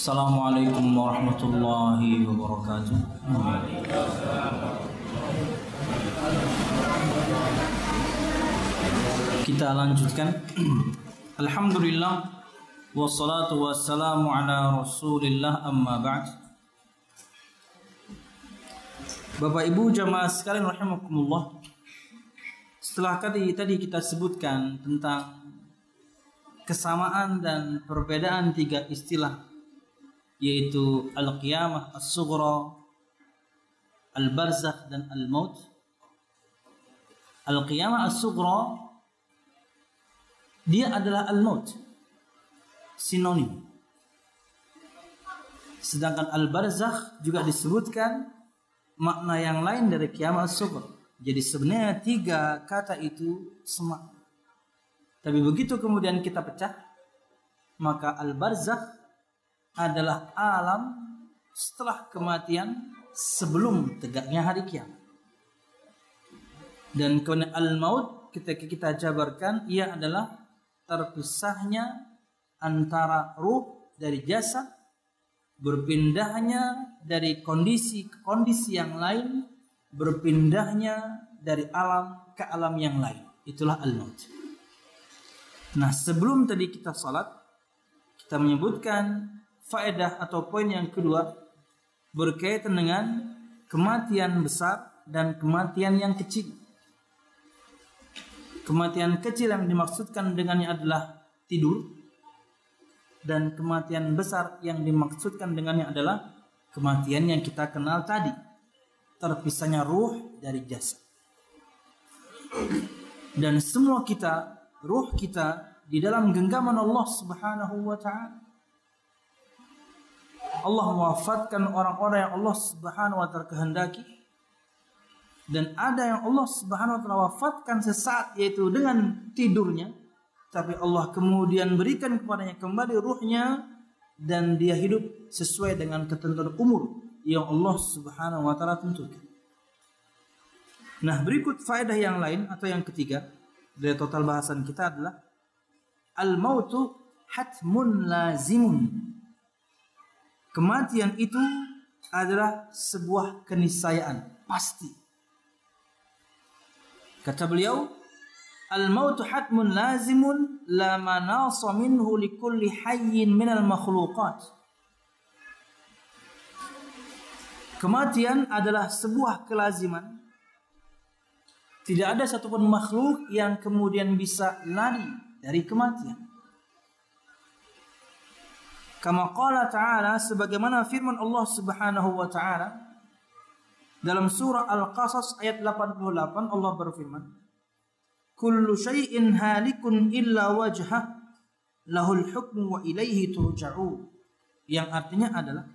Assalamualaikum warahmatullahi wabarakatuh. Kita lanjutkan. Alhamdulillah wassalatu wassalamu ala Rasulillah, amma ba'd. Bapak Ibu jamaah sekalian rahimakumullah. Setelah tadi kita sebutkan tentang kesamaan dan perbedaan tiga istilah, yaitu al-qiyamah as-sughra, al-barzakh dan al-maut. Al-qiyamah as-sughra dia adalah al-maut, sinonim. Sedangkan al-barzakh juga disebutkan makna yang lain dari qiyamah as-sughra. Jadi sebenarnya tiga kata itu semakna. Tapi begitu kemudian kita pecah, maka al-barzakh adalah alam setelah kematian sebelum tegaknya hari kiamat. Dan kemudian al-maut ketika kita jabarkan, ia adalah terpisahnya antara ruh dari jasad, berpindahnya dari kondisi ke kondisi yang lain, berpindahnya dari alam ke alam yang lain. Itulah al-maut. Nah, sebelum tadi kita salat, kita menyebutkan faedah atau poin yang kedua berkaitan dengan kematian besar dan kematian yang kecil. Kematian kecil yang dimaksudkan dengannya adalah tidur, dan kematian besar yang dimaksudkan dengannya adalah kematian yang kita kenal tadi, terpisahnya ruh dari jasad. Dan semua kita, ruh kita di dalam genggaman Allah Subhanahu wa ta'ala. Allah mewafatkan orang-orang yang Allah Subhanahu wa ta'ala kehendaki, dan ada yang Allah Subhanahu wa ta'ala wafatkan sesaat, yaitu dengan tidurnya, tapi Allah kemudian berikan kepadanya kembali ruhnya dan dia hidup sesuai dengan ketentuan umur yang Allah Subhanahu wa ta'ala tentukan. Nah, berikut faedah yang lain atau yang ketiga dari total bahasan kita adalah al-mautu hatmun lazimun. Kematian itu adalah sebuah keniscayaan, pasti. Kata beliau, al-mautu hatmun lazimun la manasa minhu likulli hayyin minal makhluqat. Kematian adalah sebuah kelaziman. Tidak ada satupun makhluk yang kemudian bisa lari dari kematian. Kama qala ta'ala, sebagaimana firman Allah Subhanahu wa ta'ala dalam surah Al-Qasas ayat 88, Allah berfirman, kullu syai'in halikun illa wajhah lahul hukmu wa ilaihi turja'un. Yang artinya adalah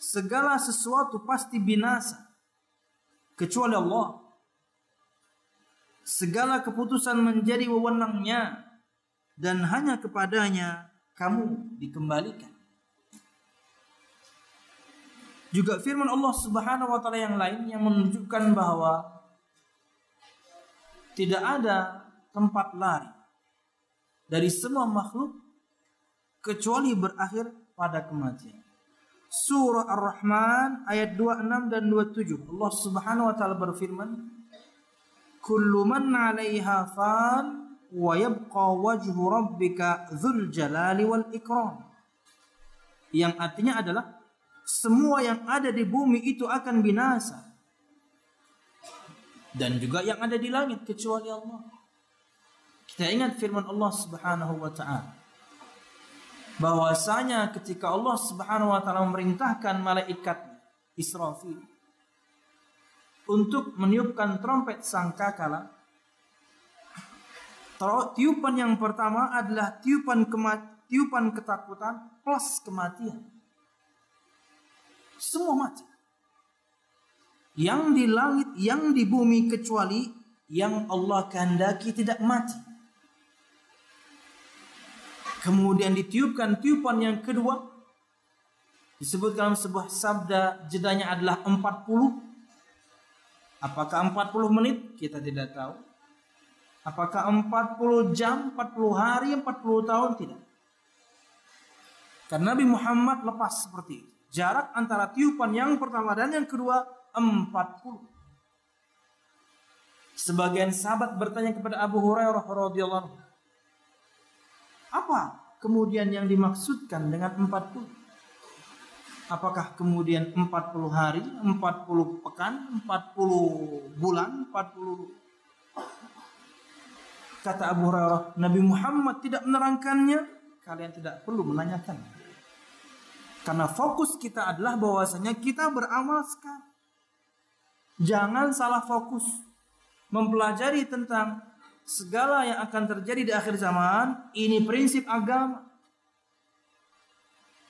segala sesuatu pasti binasa kecuali Allah. Segala keputusan menjadi wewenangnya dan hanya kepadanya kamu dikembalikan. Juga firman Allah Subhanahu wa ta'ala yang lain yang menunjukkan bahwa tidak ada tempat lari dari semua makhluk kecuali berakhir pada kematian. Surah Ar-Rahman ayat 26 dan 27, Allah Subhanahu wa ta'ala berfirman, kullu man 'alaiha fan wa yabqa wajhu rabbika dzul jalali wal ikram. Yang artinya adalah semua yang ada di bumi itu akan binasa, dan juga yang ada di langit kecuali Allah. Kita ingat firman Allah Subhanahu wa ta'ala bahwasanya ketika Allah Subhanahu wa ta'ala memerintahkan malaikat Israfil untuk meniupkan trompet sangkakala, tiupan yang pertama adalah tiupan ketakutan plus kematian. Semua mati. Yang di langit, yang di bumi, kecuali yang Allah kehendaki tidak mati. Kemudian ditiupkan tiupan yang kedua, disebutkan dalam sebuah sabda, jedanya adalah 40. Apakah 40 menit? Kita tidak tahu. Apakah 40 jam, 40 hari, 40 tahun? Tidak. Karena Nabi Muhammad lepas seperti itu. Jarak antara tiupan yang pertama dan yang kedua 40. Sebagian sahabat bertanya kepada Abu Hurairah radhiyallahu anhu, apa kemudian yang dimaksudkan dengan 40? Apakah kemudian 40 hari, 40 pekan, 40 bulan, 40? Kata Abu Hurairah, Nabi Muhammad tidak menerangkannya, kalian tidak perlu menanyakan. Karena fokus kita adalah bahwasanya kita beramal sekarang. Jangan salah fokus. Mempelajari tentang segala yang akan terjadi di akhir zaman, ini prinsip agama.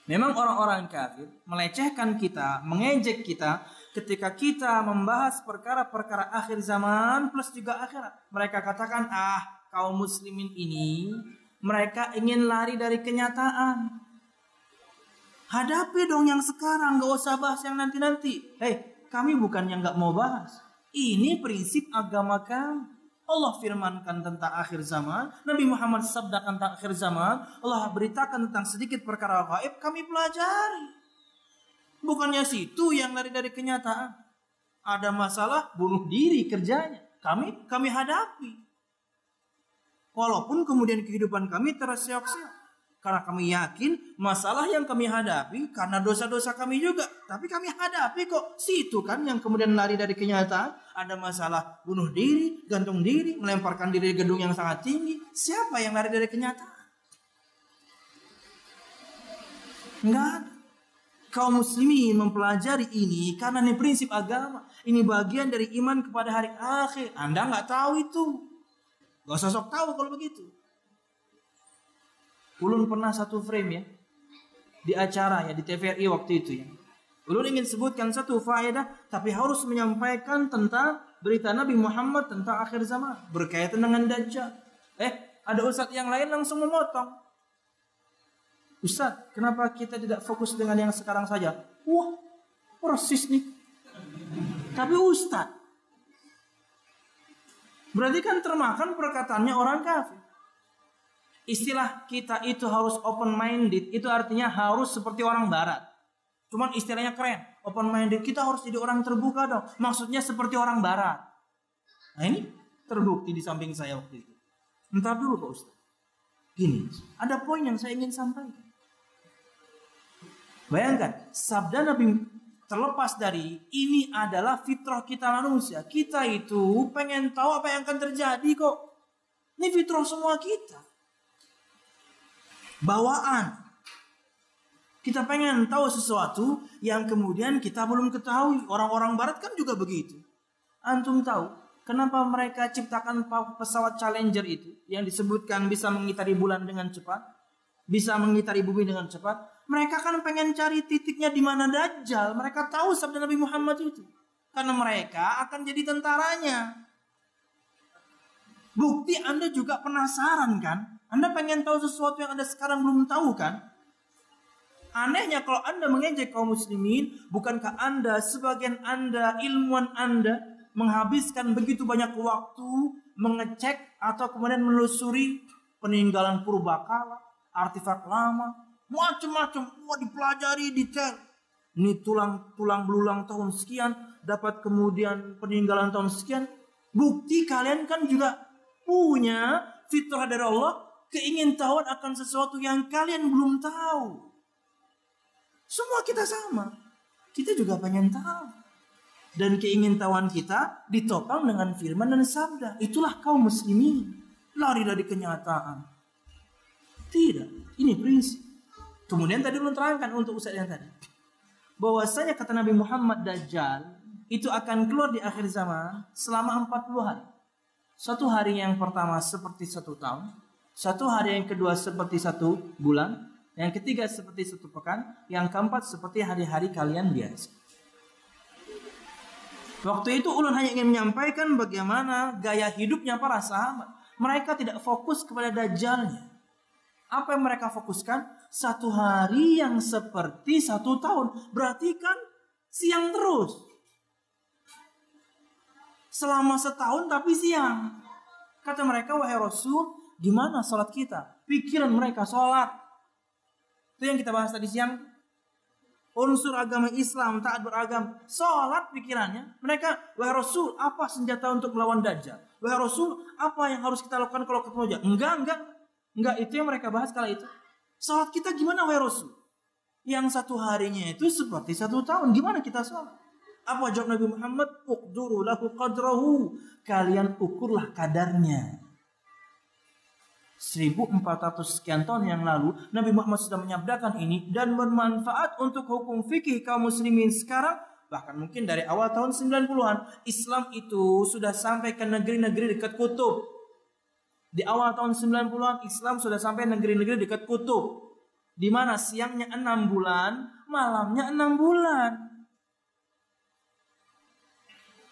Memang orang-orang kafir melecehkan kita, mengejek kita ketika kita membahas perkara-perkara akhir zaman plus juga akhirat. Mereka katakan, kaum muslimin ini mereka ingin lari dari kenyataan. Hadapi dong yang sekarang, gak usah bahas yang nanti-nanti. Kami bukan yang gak mau bahas. Ini prinsip agama kami. Allah firmankan tentang akhir zaman, Nabi Muhammad sabdakan tentang akhir zaman, Allah beritakan tentang sedikit perkara gaib, kami pelajari. Bukannya situ yang lari dari kenyataan. Ada masalah, bunuh diri kerjanya. Kami hadapi. Walaupun kemudian kehidupan kami terseok-seok. Karena kami yakin masalah yang kami hadapi karena dosa-dosa kami juga. Tapi kami hadapi kok. Situ kan yang kemudian lari dari kenyataan. Ada masalah bunuh diri, gantung diri, melemparkan diri di gedung yang sangat tinggi. Siapa yang lari dari kenyataan? Enggak ada. Kaum muslimin mempelajari ini karena ini prinsip agama. Ini bagian dari iman kepada hari akhir. Anda nggak tahu itu. Gak usah sok tahu kalau begitu. Ulun pernah satu frame ya di acara ya di TVRI waktu itu ya. Ulun ingin sebutkan satu faedah tapi harus menyampaikan tentang berita Nabi Muhammad tentang akhir zaman berkaitan dengan Dajjal. Ada ustadz yang lain langsung memotong. Ustadz, kenapa kita tidak fokus dengan yang sekarang saja? Wah, persis nih. Tapi ustadz, berarti kan termakan perkataannya orang kafir. Istilah kita itu harus open minded, itu artinya harus seperti orang barat. Cuman istilahnya keren, open minded, kita harus jadi orang terbuka dong. Maksudnya seperti orang barat. Nah ini terbukti di samping saya waktu itu. Entar dulu Pak Ustaz. Gini, ada poin yang saya ingin sampaikan. Bayangkan, sabda Nabi terlepas dari ini adalah fitrah kita manusia. Kita itu pengen tahu apa yang akan terjadi kok. Ini fitrah semua kita. Bawaan. Kita pengen tahu sesuatu yang kemudian kita belum ketahui. Orang-orang barat kan juga begitu. Antum tahu kenapa mereka ciptakan pesawat Challenger itu yang disebutkan bisa mengitari bulan dengan cepat, bisa mengitari bumi dengan cepat? Mereka kan pengen cari titiknya di mana Dajjal. Mereka tahu sabda Nabi Muhammad itu. Karena mereka akan jadi tentaranya. Bukti Anda juga penasaran kan? Anda pengen tahu sesuatu yang Anda sekarang belum tahu kan? Anehnya kalau Anda mengejek kaum muslimin, bukankah Anda, sebagian Anda, ilmuwan Anda, menghabiskan begitu banyak waktu mengecek atau kemudian menelusuri peninggalan purbakala, artefak lama, macam-macam, dipelajari detail. Ini tulang belulang tahun sekian, dapat kemudian peninggalan tahun sekian. Bukti kalian kan juga punya fitrah dari Allah, keingintahuan akan sesuatu yang kalian belum tahu. Semua kita sama. Kita juga pengen tahu. Dan keingintahuan kita ditopang dengan firman dan sabda. Itulah kaum muslimin. Lari dari kenyataan. Tidak. Ini prinsip. Kemudian tadi belum terangkan untuk ustaz yang tadi. Bahwasanya kata Nabi Muhammad, Dajjal itu akan keluar di akhir zaman selama 40 hari. Satu hari yang pertama seperti 1 tahun. Satu hari yang kedua seperti 1 bulan. Yang ketiga seperti 1 pekan. Yang keempat seperti hari-hari kalian biasa. Waktu itu ulun hanya ingin menyampaikan bagaimana gaya hidupnya para sahabat. Mereka tidak fokus kepada Dajjalnya. Apa yang mereka fokuskan? 1 hari yang seperti 1 tahun. Berarti kan siang terus. Selama setahun tapi siang. Kata mereka, wahai Rasul, gimana sholat kita? Pikiran mereka sholat. Itu yang kita bahas tadi siang. Unsur agama Islam, taat beragam, sholat pikirannya. Mereka, wahai Rasul, apa senjata untuk melawan Dajjal? Wahai Rasul, apa yang harus kita lakukan kalau ketemu Dajjal? Enggak, itu yang mereka bahas kala itu. Sholat kita gimana wahai Rasul? Yang satu harinya itu seperti 1 tahun. Gimana kita sholat? Apa jawab Nabi Muhammad? Uqduru lahu qadrahu. Kalian ukurlah kadarnya. 1400 sekian tahun yang lalu Nabi Muhammad sudah menyabdakan ini dan bermanfaat untuk hukum fikih kaum muslimin sekarang. Bahkan mungkin dari awal tahun 90-an Islam itu sudah sampai ke negeri-negeri dekat kutub. Di awal tahun 90-an Islam sudah sampai negeri-negeri dekat kutub, di mana siangnya 6 bulan, malamnya 6 bulan.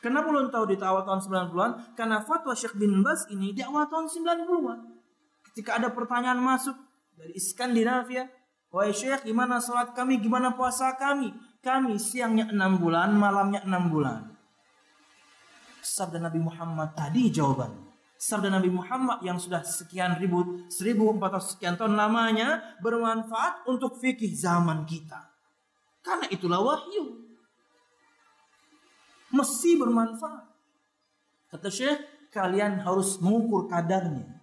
Kenapa belum tahu di awal tahun 90-an? Karena fatwa Syekh bin Baz ini di awal tahun 90-an. Ketika ada pertanyaan masuk dari Skandinavia, wahai Syekh, gimana salat kami, gimana puasa kami? Kami siangnya 6 bulan, malamnya 6 bulan. Sabda Nabi Muhammad tadi jawabannya. Sabda Nabi Muhammad yang sudah sekian 1400 sekian tahun lamanya bermanfaat untuk fikih zaman kita. Karena itulah wahyu. Mesti bermanfaat. Kata Syekh, kalian harus mengukur kadarnya.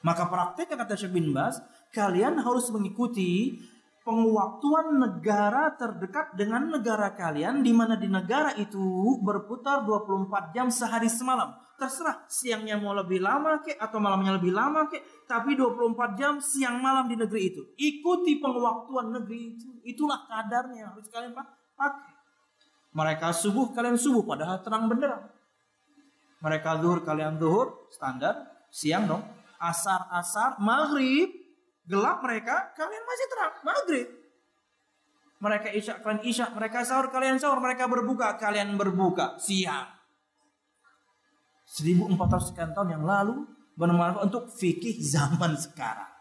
Maka prakteknya kata Syekh bin Baz, kalian harus mengikuti pengwaktuan negara terdekat dengan negara kalian, di mana di negara itu berputar 24 jam sehari semalam. Terserah siangnya mau lebih lama kek atau malamnya lebih lama kek, tapi 24 jam siang malam di negeri itu. Ikuti pengwaktuan negeri itu. Itulah kadarnya yang harus kalian pakai. Mereka subuh, kalian subuh padahal terang benderang. Mereka zuhur, kalian zuhur, standar, siang dong. Asar, maghrib, gelap mereka, kalian masih terang, maghrib. Mereka isya, kalian isya, mereka sahur, kalian sahur, mereka berbuka, kalian berbuka, siang. 1400 sekian tahun yang lalu bermanfaat untuk fikih zaman sekarang.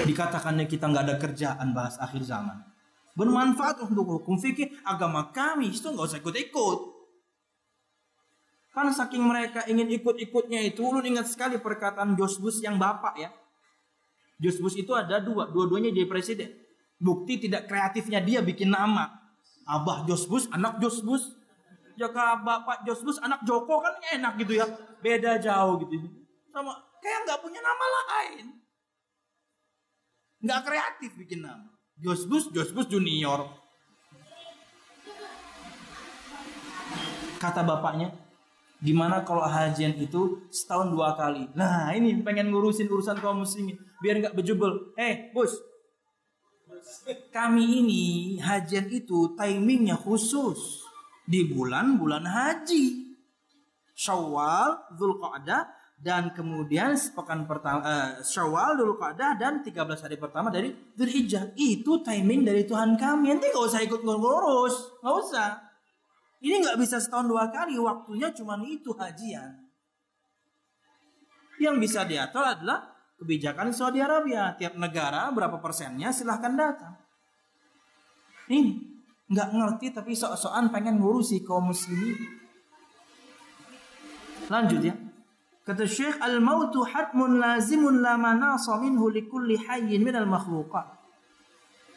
Dikatakannya kita nggak ada kerjaan bahas akhir zaman. Bermanfaat untuk hukum fikih agama kami, itu nggak usah ikut-ikut. Karena saking mereka ingin ikut-ikutnya itu, lu ingat sekali perkataan George Bush yang bapak ya. George Bush itu ada dua-duanya jadi presiden. Bukti tidak kreatifnya dia bikin nama. Abah George Bush, anak George Bush. Jika bapak George Bush, anak Joko kan enak gitu ya. Beda jauh gitu. Sama kayak nggak punya nama lain. Nggak kreatif bikin nama. George Bush Junior. Kata bapaknya, gimana kalau hajian itu setahun 2 kali? Nah ini pengen ngurusin urusan kaum muslimin biar nggak bejubel. Bos, kami ini hajian itu timingnya khusus di bulan-bulan haji, Syawal, Dzulqa'dah, dan kemudian sepekan pertama Syawal, Dzulqa'dah, dan 13 hari pertama dari Dzulhijjah. Itu timing dari Tuhan kami. Nanti nggak usah ikut ngurus, nggak usah. Ini nggak bisa setahun 2 kali, waktunya cuma itu hajian. Yang bisa diatur adalah kebijakan Saudi Arabia. Tiap negara berapa persennya silahkan datang. Ini nggak ngerti tapi sok-sokan pengen ngurusi kaum muslimin. Lanjut ya. Kata Syekh, al-mautu hatmun lazimun la manasa minhu likulli hayyin minal makhluqat.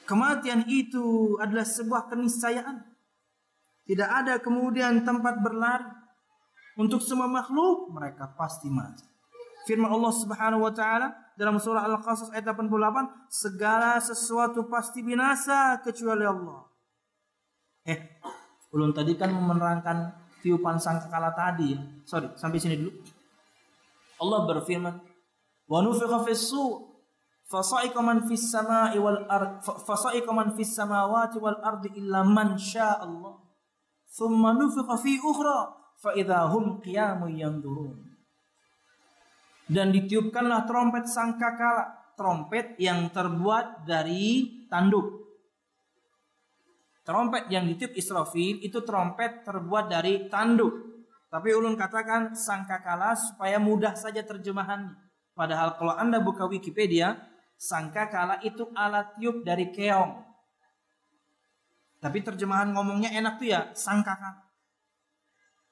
Kematian itu adalah sebuah keniscayaan. Tidak ada kemudian tempat berlari. Untuk semua makhluk, mereka pasti mati. Firman Allah Subhanahu wa taala dalam surah Al-Qasas ayat 88, segala sesuatu pasti binasa kecuali Allah. Ulun tadi kan menerangkan tiupan sangkakala tadi ya. Sorry, sampai sini dulu. Allah berfirman, "Wa nufikha fis-sur, fasa'iqa man fis sama'i wal ard, fasa'iqa man fis samawati wal ardi illa man syaa Allah." Thumma nufikha fi ukhra fa idza hum qiyamun yanzurun. Dan ditiupkanlah trompet sangkakala, trompet yang terbuat dari tanduk. Trompet yang ditiup Israfil itu trompet terbuat dari tanduk. Tapi ulun katakan sangkakala supaya mudah saja terjemahannya. Padahal kalau Anda buka Wikipedia, sangkakala itu alat tiup dari keong. Tapi terjemahan ngomongnya enak tuh ya, sangkakala.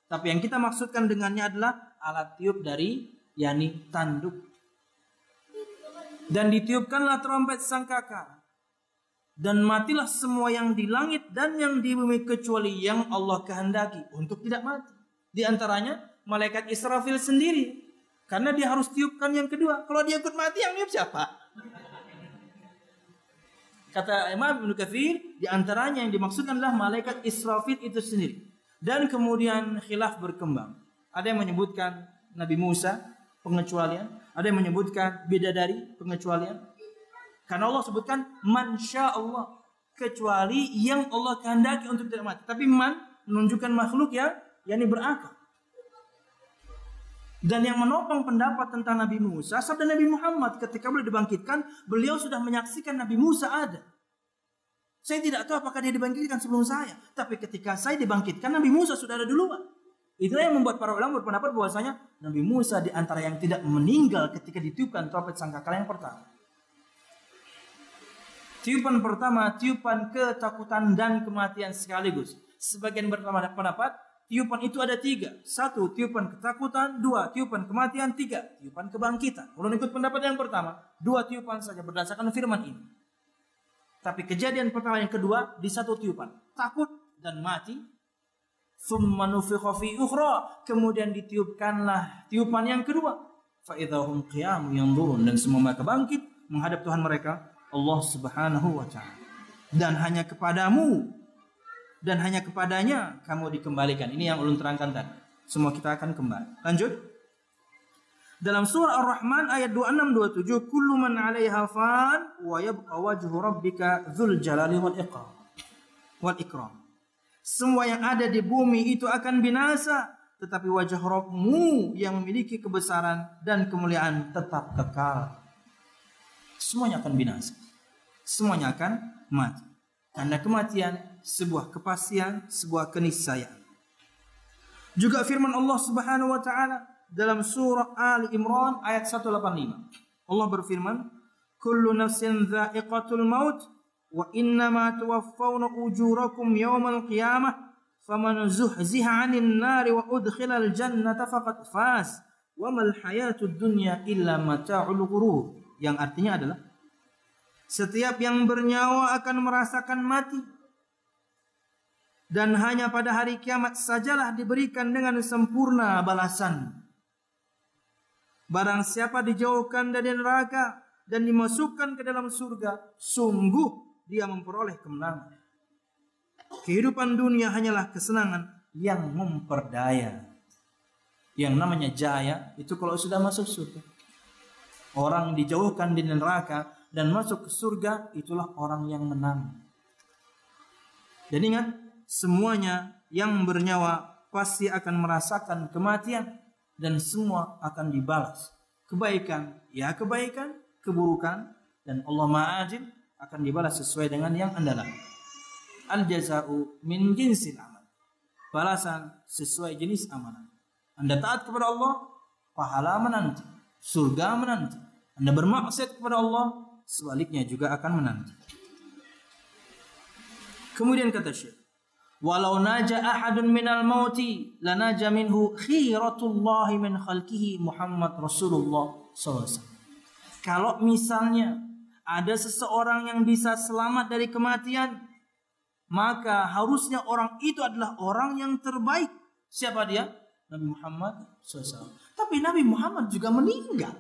Tapi yang kita maksudkan dengannya adalah alat tiup dari yani tanduk. Dan ditiupkanlah trompet sangkakala. Dan matilah semua yang di langit dan yang di bumi kecuali yang Allah kehendaki untuk tidak mati. Di antaranya malaikat Israfil sendiri. Karena dia harus tiupkan yang kedua. Kalau dia ikut mati, yang niup siapa? Kata Imam Ibnu Katsir, di antaranya yang dimaksudkan adalah malaikat Israfil itu sendiri. Dan kemudian khilaf berkembang. Ada yang menyebutkan Nabi Musa pengecualian, ada yang menyebutkan bidadari pengecualian. Karena Allah sebutkan man sya Allah, kecuali yang Allah kehendaki untuk tidak mati. Tapi man menunjukkan makhluk ya, yakni berakal. Dan yang menopang pendapat tentang Nabi Musa, sabda Nabi Muhammad ketika beliau dibangkitkan, beliau sudah menyaksikan Nabi Musa ada. Saya tidak tahu apakah dia dibangkitkan sebelum saya, tapi ketika saya dibangkitkan, Nabi Musa sudah ada duluan. Itulah yang membuat para ulama berpendapat bahwasanya Nabi Musa di antara yang tidak meninggal ketika ditiupkan trompet sangkakala yang pertama. Tiupan pertama, tiupan ketakutan dan kematian sekaligus. Sebagian berpendapat, tiupan itu ada 3. 1, tiupan ketakutan. 2, tiupan kematian. 3, tiupan kebangkitan. Kalau ikut pendapat yang pertama, 2 tiupan saja berdasarkan firman ini. Tapi kejadian pertama yang kedua di 1 tiupan. Takut dan mati. Tsumma nufikha fi ukhra. Kemudian ditiupkanlah tiupan yang kedua. Fa idzahum qiyamun yanzurun. Dan semua mereka bangkit menghadap Tuhan mereka, Allah Subhanahu wa ta'ala. Dan hanya kepadamu dan hanya kepadanya kamu dikembalikan. Ini yang ulun terangkan tadi. Semua kita akan kembali. Lanjut. Dalam surah Ar-Rahman ayat 26-27, kullu man 'alaiha fan wa yabqa wajhu rabbika dzul jalali wal ikram. Semua yang ada di bumi itu akan binasa, tetapi wajah Rabbmu yang memiliki kebesaran dan kemuliaan tetap kekal. Semuanya akan binasa. Semuanya akan mati. Karena kematian sebuah kepastian, sebuah keniscayaan. Juga firman Allah Subhanahu wa taala dalam surah Ali Imran ayat 185. Allah berfirman, "Kullu nafsin dha'iqatul maut wa innama tuwaffawna ujurakum yawmal qiyamah faman zuhziha 'anil nari wa udkhilal jannata faqad faz wa mal hayatud dunya illa mata'ul ghurur." Yang artinya adalah setiap yang bernyawa akan merasakan mati, dan hanya pada hari kiamat sajalah diberikan dengan sempurna balasan. Barang siapa dijauhkan dari neraka dan dimasukkan ke dalam surga, sungguh dia memperoleh kemenangan. Kehidupan dunia hanyalah kesenangan yang memperdaya. Yang namanya jaya itu kalau sudah masuk surga. Orang dijauhkan dari neraka dan masuk ke surga, itulah orang yang menang. Dan ingat, semuanya yang bernyawa pasti akan merasakan kematian dan semua akan dibalas. Kebaikan, ya kebaikan, keburukan, dan Allah Ma'ajil akan dibalas sesuai dengan yang Anda lakukan. Al-jaza'u min jinsil amal. Balasan sesuai jenis amalan. Anda taat kepada Allah, pahala menanti, surga menanti. Anda bermaksiat kepada Allah, sebaliknya juga akan menanti. Kemudian kata Syekh, walau naja ahadun minal mauti lanaja minhu khiratullahi min khalqihi Muhammad Rasulullah SAW. Kalau misalnya ada seseorang yang bisa selamat dari kematian, maka harusnya orang itu adalah orang yang terbaik. Siapa dia? Nabi Muhammad SAW. Tapi Nabi Muhammad juga meninggal.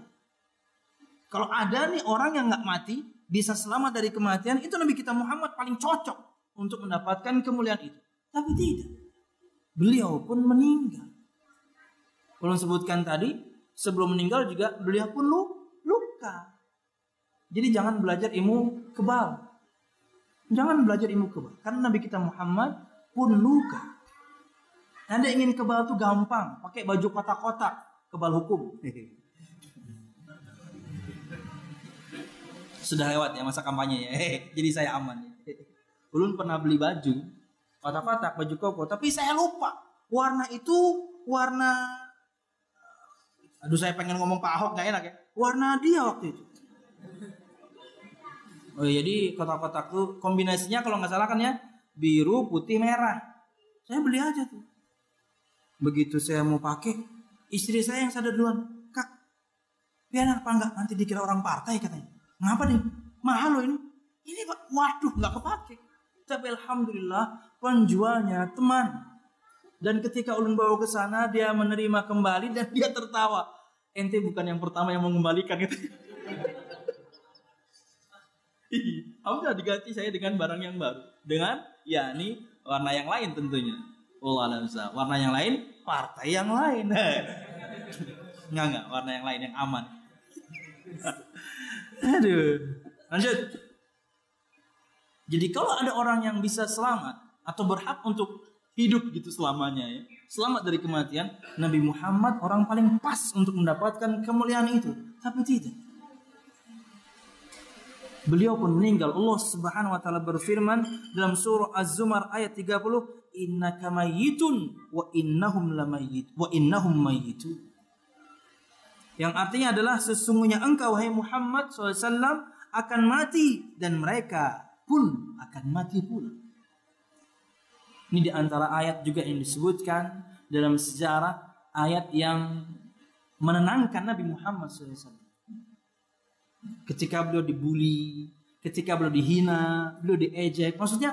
Kalau ada nih orang yang nggak mati, bisa selamat dari kematian, itu Nabi kita Muhammad paling cocok untuk mendapatkan kemuliaan itu. Tapi tidak. Beliau pun meninggal. Kalau sebutkan tadi, sebelum meninggal juga beliau pun luka. Jadi jangan belajar ilmu kebal. Jangan belajar ilmu kebal. Karena Nabi kita Muhammad pun luka. Anda ingin kebal itu gampang. Pakai baju kotak-kotak. Kebal hukum. Sudah lewat ya masa kampanye ya. Jadi saya aman. Ulun pernah beli baju kotak-kotak, baju koko, tapi saya lupa warna itu warna. Aduh, saya pengen ngomong Pak Ahok gak enak ya. Warna dia waktu itu. Oh jadi kotak-kotak tuh kombinasinya kalau nggak salah kan ya biru, putih, merah. Saya beli aja tuh. Begitu saya mau pakai, istri saya yang sadar duluan, "Kak, biar apa enggak nanti dikira orang partai," katanya. Ngapa nih? Mahal loh ini. Ini Pak, waduh nggak kepake. Tapi alhamdulillah penjualnya teman. Dan ketika ulun bawa ke sana, dia menerima kembali dan dia tertawa. Ente bukan yang pertama yang mengembalikan itu. Alhamdulillah diganti saya dengan barang yang baru. Dengan yakni warna yang lain tentunya. Wallah, warna yang lain, partai yang lain. Enggak, warna yang lain yang aman. Aduh. Lanjut. Jadi kalau ada orang yang bisa selamat atau berhak untuk hidup gitu selamanya ya, selamat dari kematian, Nabi Muhammad orang paling pas untuk mendapatkan kemuliaan itu. Tapi tidak. Beliau pun meninggal. Allah Subhanahu wa taala berfirman dalam surah Az-Zumar ayat 30, "Innaka mayyitun wa innahum mayyitun." Yang artinya adalah sesungguhnya engkau wahai Muhammad SAW akan mati dan mereka pun akan mati pula. Ini di antara ayat juga yang disebutkan dalam sejarah ayat yang menenangkan Nabi Muhammad SAW. Ketika beliau dibully, ketika beliau dihina, beliau diejek. Maksudnya,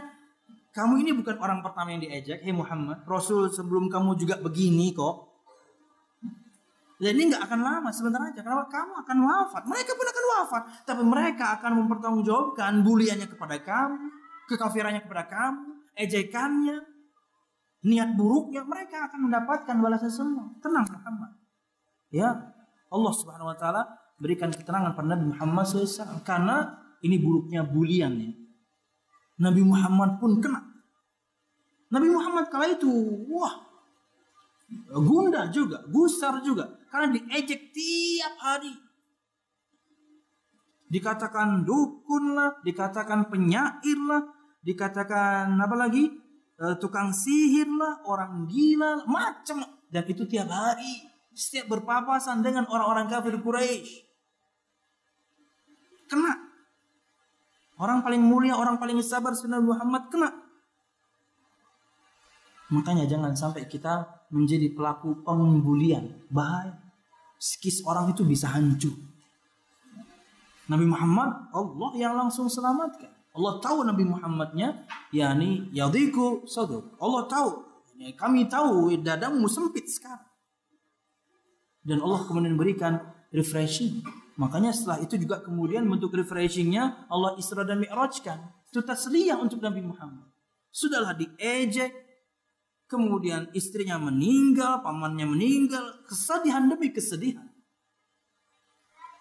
kamu ini bukan orang pertama yang diejek. Hei Muhammad, Rasul sebelum kamu juga begini kok. Dan ini gak akan lama, sebentar aja. Karena kamu akan wafat. Mereka pun akan wafat. Tapi mereka akan mempertanggungjawabkan buliannya kepada kamu, kekafirannya kepada kamu, ejekannya, niat buruknya. Mereka akan mendapatkan balasan semua. Tenang Muhammad. Ya, Allah Subhanahu wa taala berikan keterangan pada Nabi Muhammad SAW. Karena ini buruknya bulian ya. Nabi Muhammad pun kena. Nabi Muhammad kala itu, wah, gundah juga, gusar juga. Karena diejek tiap hari. Dikatakan dukun lah, dikatakan penyair lah, dikatakan apa lagi? Tukang sihir lah, orang gila, macam. Dan itu tiap hari. Setiap berpapasan dengan orang-orang kafir Quraisy. Kena. Orang paling mulia, orang paling sabar Nabi Muhammad kena. Makanya jangan sampai kita menjadi pelaku pembulian. Bahaya. Psikis orang itu bisa hancur. Nabi Muhammad, Allah yang langsung selamatkan. Allah tahu Nabi Muhammadnya, yakni yadhiku saduk. Allah tahu. Kami tahu dadamu sempit sekarang. Dan Allah kemudian berikan refreshing. Makanya setelah itu juga kemudian bentuk refreshingnya Allah Isra dan Mi'rajkan. Itu tasliyah untuk Nabi Muhammad. Sudahlah diejek, kemudian istrinya meninggal, pamannya meninggal, kesedihan demi kesedihan.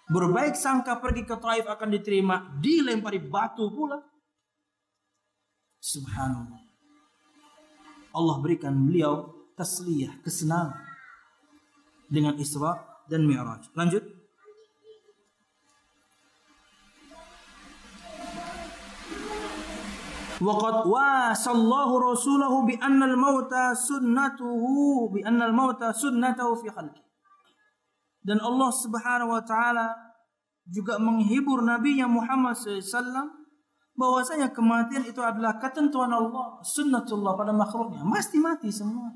Berbaik sangka pergi ke Taif akan diterima, dilempari batu pula. Subhanallah. Allah berikan beliau tasliyah, kesenangan dengan Isra dan Mi'raj. Lanjut. Waqad wasallahu rasulahu bi anna al-mauta sunnatuhu fi khalqi. Dan Allah Subhanahu wa taala juga menghibur Nabi Muhammad SAW bahwasanya kematian itu adalah ketentuan Allah, sunnatullah pada makhluknya, pasti mati semua.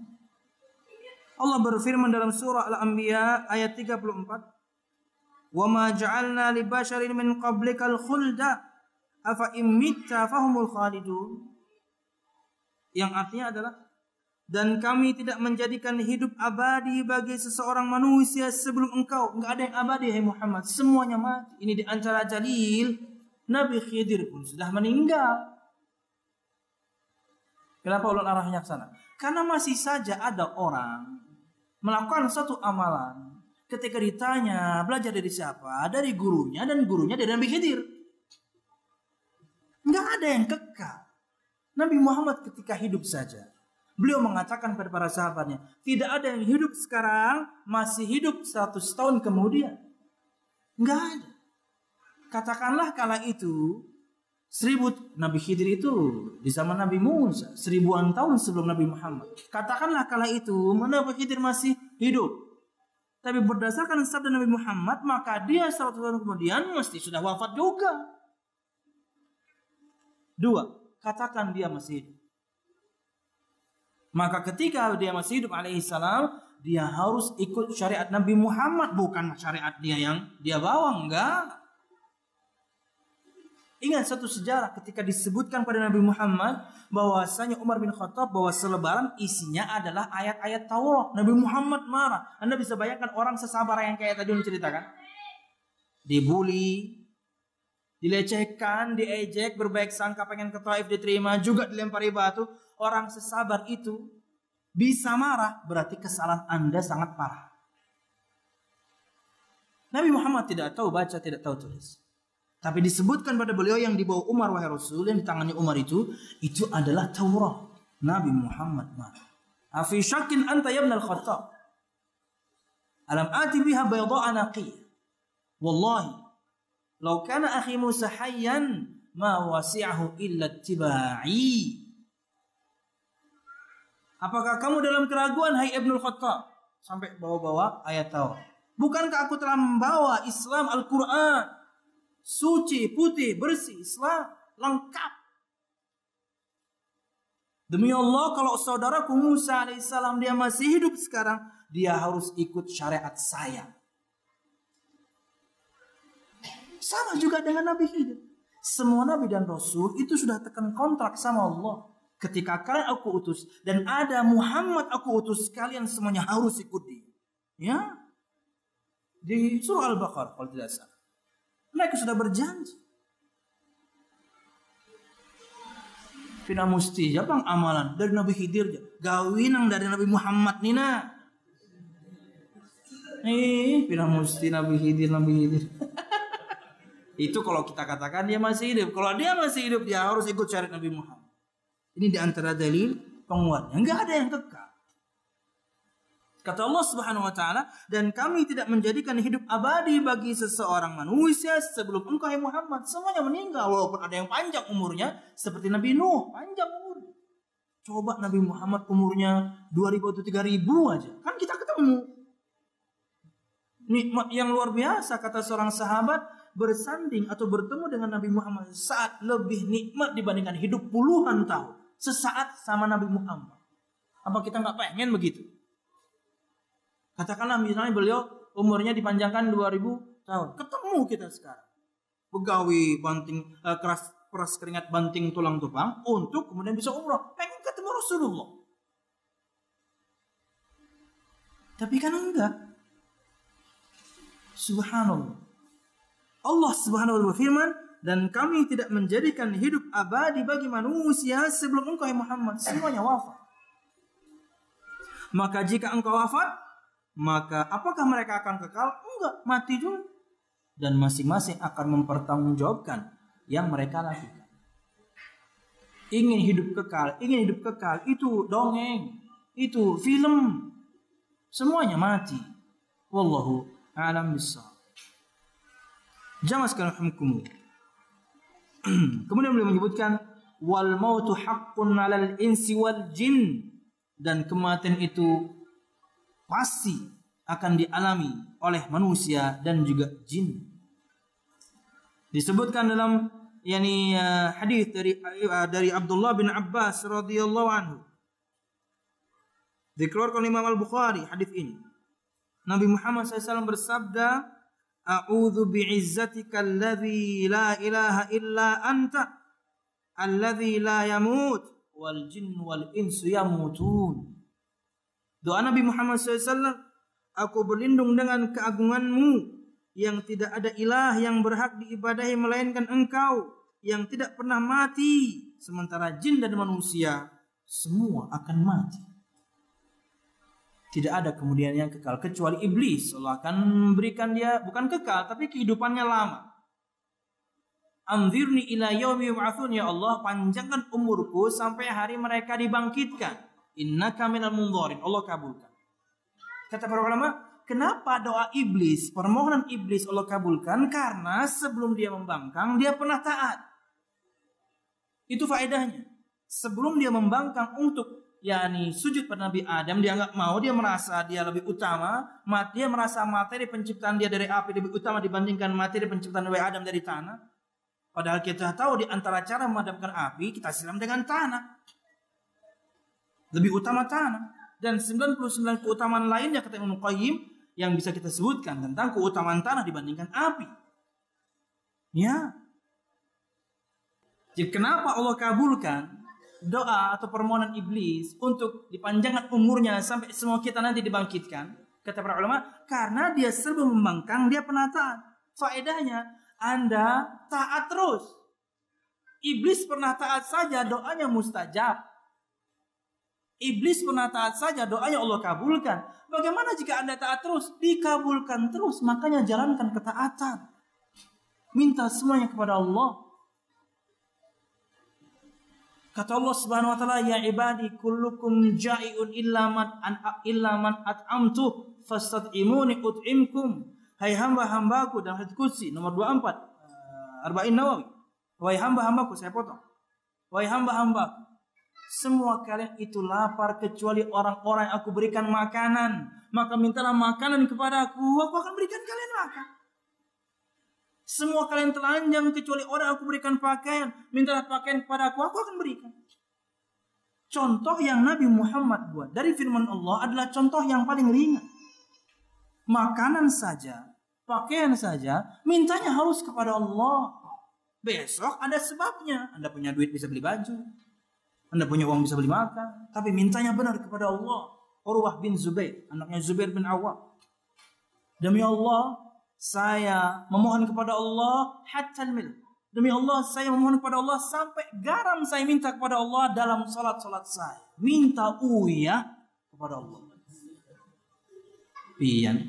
Allah berfirman dalam surah Al-Anbiya ayat 34, "Wa ma ja'alna li basharin min qablikal khulda afa imitta fahumul khalidun." Yang artinya adalah, dan kami tidak menjadikan hidup abadi bagi seseorang manusia sebelum engkau. Enggak ada yang abadi hai Muhammad, semuanya mati. Ini di antara dalil Nabi Khidir pun sudah meninggal. Kenapa ulun arahnya ke sana? Karena masih saja ada orang melakukan satu amalan, ketika ditanya belajar dari siapa? Dari gurunya, dan gurunya dari Nabi Khidir. Enggak ada yang kekal. Nabi Muhammad ketika hidup saja, beliau mengatakan kepada para sahabatnya, tidak ada yang hidup sekarang masih hidup 100 tahun kemudian. Enggak ada. Katakanlah kala itu 1000, Nabi Khidir itu di zaman Nabi Musa, 1000-an tahun sebelum Nabi Muhammad. Katakanlah kala itu Nabi Khidir masih hidup. Tapi berdasarkan sabda Nabi Muhammad, maka dia 100 tahun kemudian mesti sudah wafat juga. 2, katakan dia masih hidup. Maka ketika dia masih hidup alaihissalam, dia harus ikut syariat Nabi Muhammad, bukan syariat dia yang dia bawa, enggak. Ingat satu sejarah ketika disebutkan pada Nabi Muhammad bahwasanya Umar bin Khattab bahwa selebaran isinya adalah ayat-ayat Taurat. Nabi Muhammad marah. Anda bisa bayangkan orang sesabar yang kayak tadi menceritakan. Dibully, dilecehkan, diejek, berbaik sangka pengen ke Taif diterima, juga dilempari batu. Orang sesabar itu bisa marah, berarti kesalahan Anda sangat parah. Nabi Muhammad tidak tahu baca, tidak tahu tulis. Tapi disebutkan pada beliau yang dibawa Umar, wahai Rasul, yang di tangannya Umar itu adalah Taurat. Nabi Muhammad marah. Afi syakin anta ya ibn al-Khattab. Alam ati biha bayda'a naqiyah. Wallahi, law kana akhi Musa hayyan ma wasi'ahu illa ittiba'i. Apakah kamu dalam keraguan, hai Ibnu Khattab? Sampai bawa-bawa ayat Taurat. Bukankah aku telah membawa Islam Al-Quran? Suci, putih, bersih, Islam lengkap. Demi Allah, kalau saudaraku Musa alaihissalam dia masih hidup sekarang, dia harus ikut syariat saya. Sama juga dengan Nabi hidup. Semua Nabi dan Rasul itu sudah tekan kontrak sama Allah. Ketika kalian aku utus dan ada Muhammad aku utus, kalian semuanya harus ikut dia. Ya, di surah Al-Baqarah kalau tidak salah. Mereka sudah berjanji. Tidak mesti apa amalan dari Nabi Khidir aja. Gawinang dari Nabi Muhammad nina. Tidak mesti Nabi Khidir. Itu kalau kita katakan dia masih hidup. Kalau dia masih hidup, dia harus ikut syariat Nabi Muhammad. Ini di antara dalil penguatnya. Enggak ada yang kekal. Kata Allah Subhanahu wa taala, dan kami tidak menjadikan hidup abadi bagi seseorang manusia sebelum engkau hai Muhammad. Semuanya meninggal, walaupun ada yang panjang umurnya seperti Nabi Nuh, panjang umurnya. Coba Nabi Muhammad umurnya 2000 atau 3000 aja. Kan kita ketemu. Nikmat yang luar biasa, kata seorang sahabat, bersanding atau bertemu dengan Nabi Muhammad saat lebih nikmat dibandingkan hidup puluhan tahun. Sesaat sama Nabi Muhammad. Apa kita nggak pengen begitu? Katakanlah misalnya beliau umurnya dipanjangkan 2000 tahun. Ketemu kita sekarang. Begawi banting peras keringat banting tulang tupang untuk kemudian bisa umrah. Pengen ketemu Rasulullah. Tapi kan enggak. Subhanallah. Allah Subhanahu wa taala berfirman, dan kami tidak menjadikan hidup abadi bagi manusia sebelum engkau Muhammad. Semuanya wafat. Maka jika engkau wafat, maka apakah mereka akan kekal? Enggak, mati dulu. Dan masing-masing akan mempertanggungjawabkan yang mereka lakukan. Ingin hidup kekal itu dongeng, itu film. Semuanya mati. Wallahu a'lam bishawab. Jamaah sekalian hukum. Kemudian beliau menyebutkan wal mautu haqqun 'alal insi wal jin, dan kematian itu pasti akan dialami oleh manusia dan juga jin. Disebutkan dalam hadis dari Abdullah bin Abbas radhiyallahu anhu. Dikeluarkan Imam Al-Bukhari hadis ini. Nabi Muhammad SAW bersabda, "A'udzu bi'izzatika alladzi la ilaha illa anta, alladzi la yamut, wal jin wal insu yamutun." Doa Nabi Muhammad SAW, aku berlindung dengan keagunganmu yang tidak ada ilah yang berhak diibadahi melainkan engkau, yang tidak pernah mati, sementara jin dan manusia semua akan mati. Tidak ada kemudian yang kekal kecuali iblis. Allah akan memberikan dia bukan kekal tapi kehidupannya lama. Anzirni ila yaumi yub'atsun, ya Allah panjangkan umurku sampai hari mereka dibangkitkan. Innaka minal munzarin, Allah kabulkan. Kata para ulama, kenapa doa iblis, permohonan iblis Allah kabulkan? Karena sebelum dia membangkang, dia pernah taat. Itu faedahnya. Sebelum dia membangkang untuk sujud pada Nabi Adam, dia nggak mau, dia merasa dia lebih utama, dia merasa materi penciptaan dia dari api lebih utama dibandingkan materi penciptaan Nabi Adam dari tanah. Padahal kita tahu di antara cara memadamkan api, kita siram dengan tanah. Lebih utama tanah. Dan 99 keutamaan lainnya kata Ibnu Qayyim yang bisa kita sebutkan tentang keutamaan tanah dibandingkan api. Ya. Jadi kenapa Allah kabulkan doa atau permohonan iblis untuk dipanjangkan umurnya sampai semua kita nanti dibangkitkan? Kata para ulama, karena dia serba membangkang, dia pernah taat. Faedahnya, Anda taat terus. Iblis pernah taat saja, doanya mustajab. Iblis pernah taat saja, doanya Allah kabulkan. Bagaimana jika Anda taat terus? Dikabulkan terus, makanya jalankan ketaatan. Minta semuanya kepada Allah. Kata Allah Subhanahu wa taala, "Ya ibadi kullukum ja'iun illa man at'amtu fastad'imuni ut'imkum." Hai hamba-hambaku, dalam hadits qudsi nomor 24 Arba'in Nawawi. Wahai hamba-hambaku, saya potong. Wahai hamba-hambaku, semua kalian itu lapar kecuali orang-orang yang aku berikan makanan. Maka mintalah makanan kepada aku akan berikan kalian makan. Semua kalian telanjang kecuali orang yang aku berikan pakaian. Mintalah pakaian kepada aku akan berikan. Contoh yang Nabi Muhammad buat dari firman Allah adalah contoh yang paling ringan. Makanan saja, pakaian saja, mintanya harus kepada Allah. Besok ada sebabnya. Anda punya duit bisa beli baju. Anda punya uang bisa beli makan. Tapi mintanya benar kepada Allah. Urwah bin Zubair, anaknya Zubair bin Awwam. Demi Allah, saya memohon kepada Allah hatta al-mil. Demi Allah, saya memohon kepada Allah sampai garam saya minta kepada Allah dalam salat-salat saya. Minta uyah kepada Allah. Pian.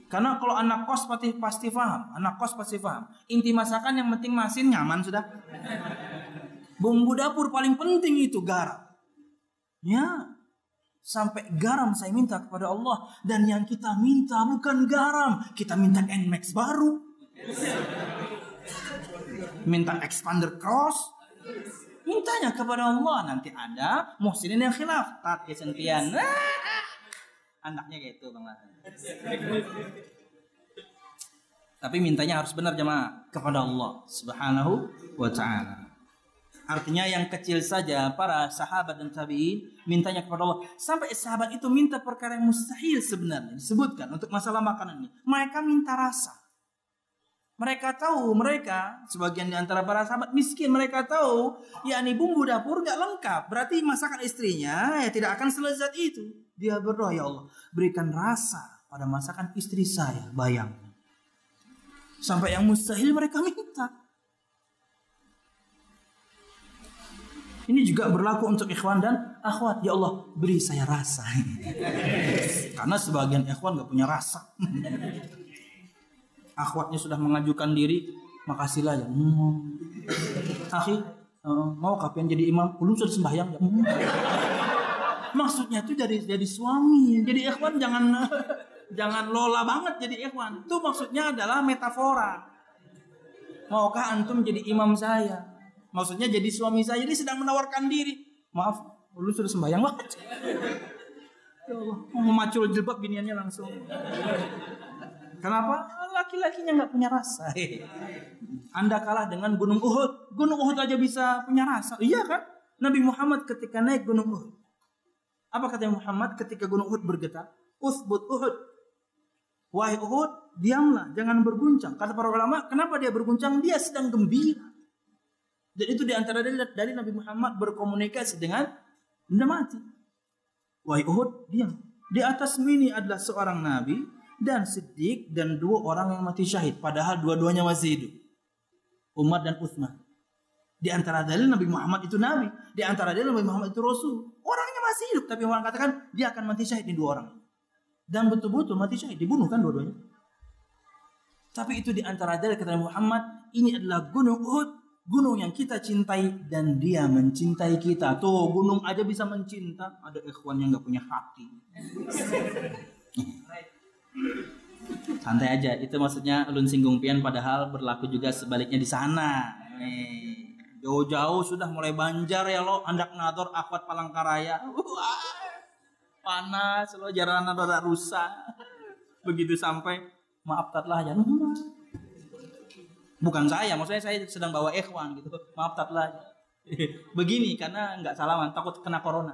Karena kalau anak kos pasti paham. Anak kos pasti paham. Inti masakan yang penting masin nyaman sudah. Bumbu dapur paling penting itu garam. Ya. Sampai garam saya minta kepada Allah. Dan yang kita minta bukan garam. Kita minta NMAX baru. Minta expander cross. Mintanya kepada Allah. Nanti ada muhsinin yang khilaf. Tat kesentian. Anaknya gitu Bang. Tapi mintanya harus benar jemaah. Kepada Allah Subhanahu wa ta'ala. Artinya yang kecil saja para sahabat dan tabi'in mintanya kepada Allah. Sampai sahabat itu minta perkara yang mustahil sebenarnya. Disebutkan untuk masalah makanan ini. Mereka minta rasa. Mereka tahu, sebagian di antara para sahabat miskin. Mereka tahu, yakni bumbu dapur gak lengkap. Berarti masakan istrinya ya tidak akan selezat itu. Dia berdoa, ya Allah berikan rasa pada masakan istri saya. Bayangkan. Sampai yang mustahil mereka minta. Ini juga berlaku untuk ikhwan dan akhwat. Ya Allah, beri saya rasa. Karena sebagian ikhwan gak punya rasa. Akhwatnya sudah mengajukan diri, makasihlah ya. Akhi, mau kapan jadi imam? Belum sudah sembahyang ya. Maksudnya itu jadi suami. Jadi ikhwan jangan lola banget jadi ikhwan. Itu maksudnya adalah metafora. Maukah antum jadi imam saya? Maksudnya jadi suami saya, jadi sedang menawarkan diri. Maaf, lu sudah sembahyang banget. Ya Allah, mau macul jilbab biniannya langsung. Kenapa? Laki-lakinya nggak punya rasa. Anda kalah dengan Gunung Uhud. Gunung Uhud aja bisa punya rasa. Iya kan? Nabi Muhammad ketika naik Gunung Uhud. Apa kata Muhammad ketika Gunung Uhud bergetar? Uthbut Uhud. Wahai Uhud, diamlah, jangan berguncang. Kata para ulama, kenapa dia berguncang? Dia sedang gembira. Dan itu diantara dari Nabi Muhammad berkomunikasi dengan benda mati. Wahai Uhud, diam. Di atas ini adalah seorang Nabi dan Siddiq dan 2 orang yang mati syahid. Padahal dua-duanya masih hidup. Umar dan Uthman. Di antara dalil Nabi Muhammad itu Nabi. Di antara dalil Nabi Muhammad itu Rasul. Orangnya masih hidup. Tapi orang katakan dia akan mati syahid di 2 orang. Dan betul-betul mati syahid. Dibunuh kan dua-duanya. Tapi itu di antara dalil kata Nabi Muhammad. Ini adalah Gunung Uhud. Gunung yang kita cintai dan dia mencintai kita. Tuh gunung aja bisa mencinta. Ada ikhwan yang gak punya hati. Santai aja. Itu maksudnya ulun singgung pian. Padahal berlaku juga sebaliknya di sana. Jauh-jauh sudah mulai Banjar ya lo. Andak Nador, Akhwat Palangkaraya. Panas lo, jalan ada rusak. Begitu sampai maaf tatlah ya. Bukan saya, maksudnya saya sedang bawa ikhwan gitu. Maaf tatlah. Begini karena nggak salaman, takut kena corona.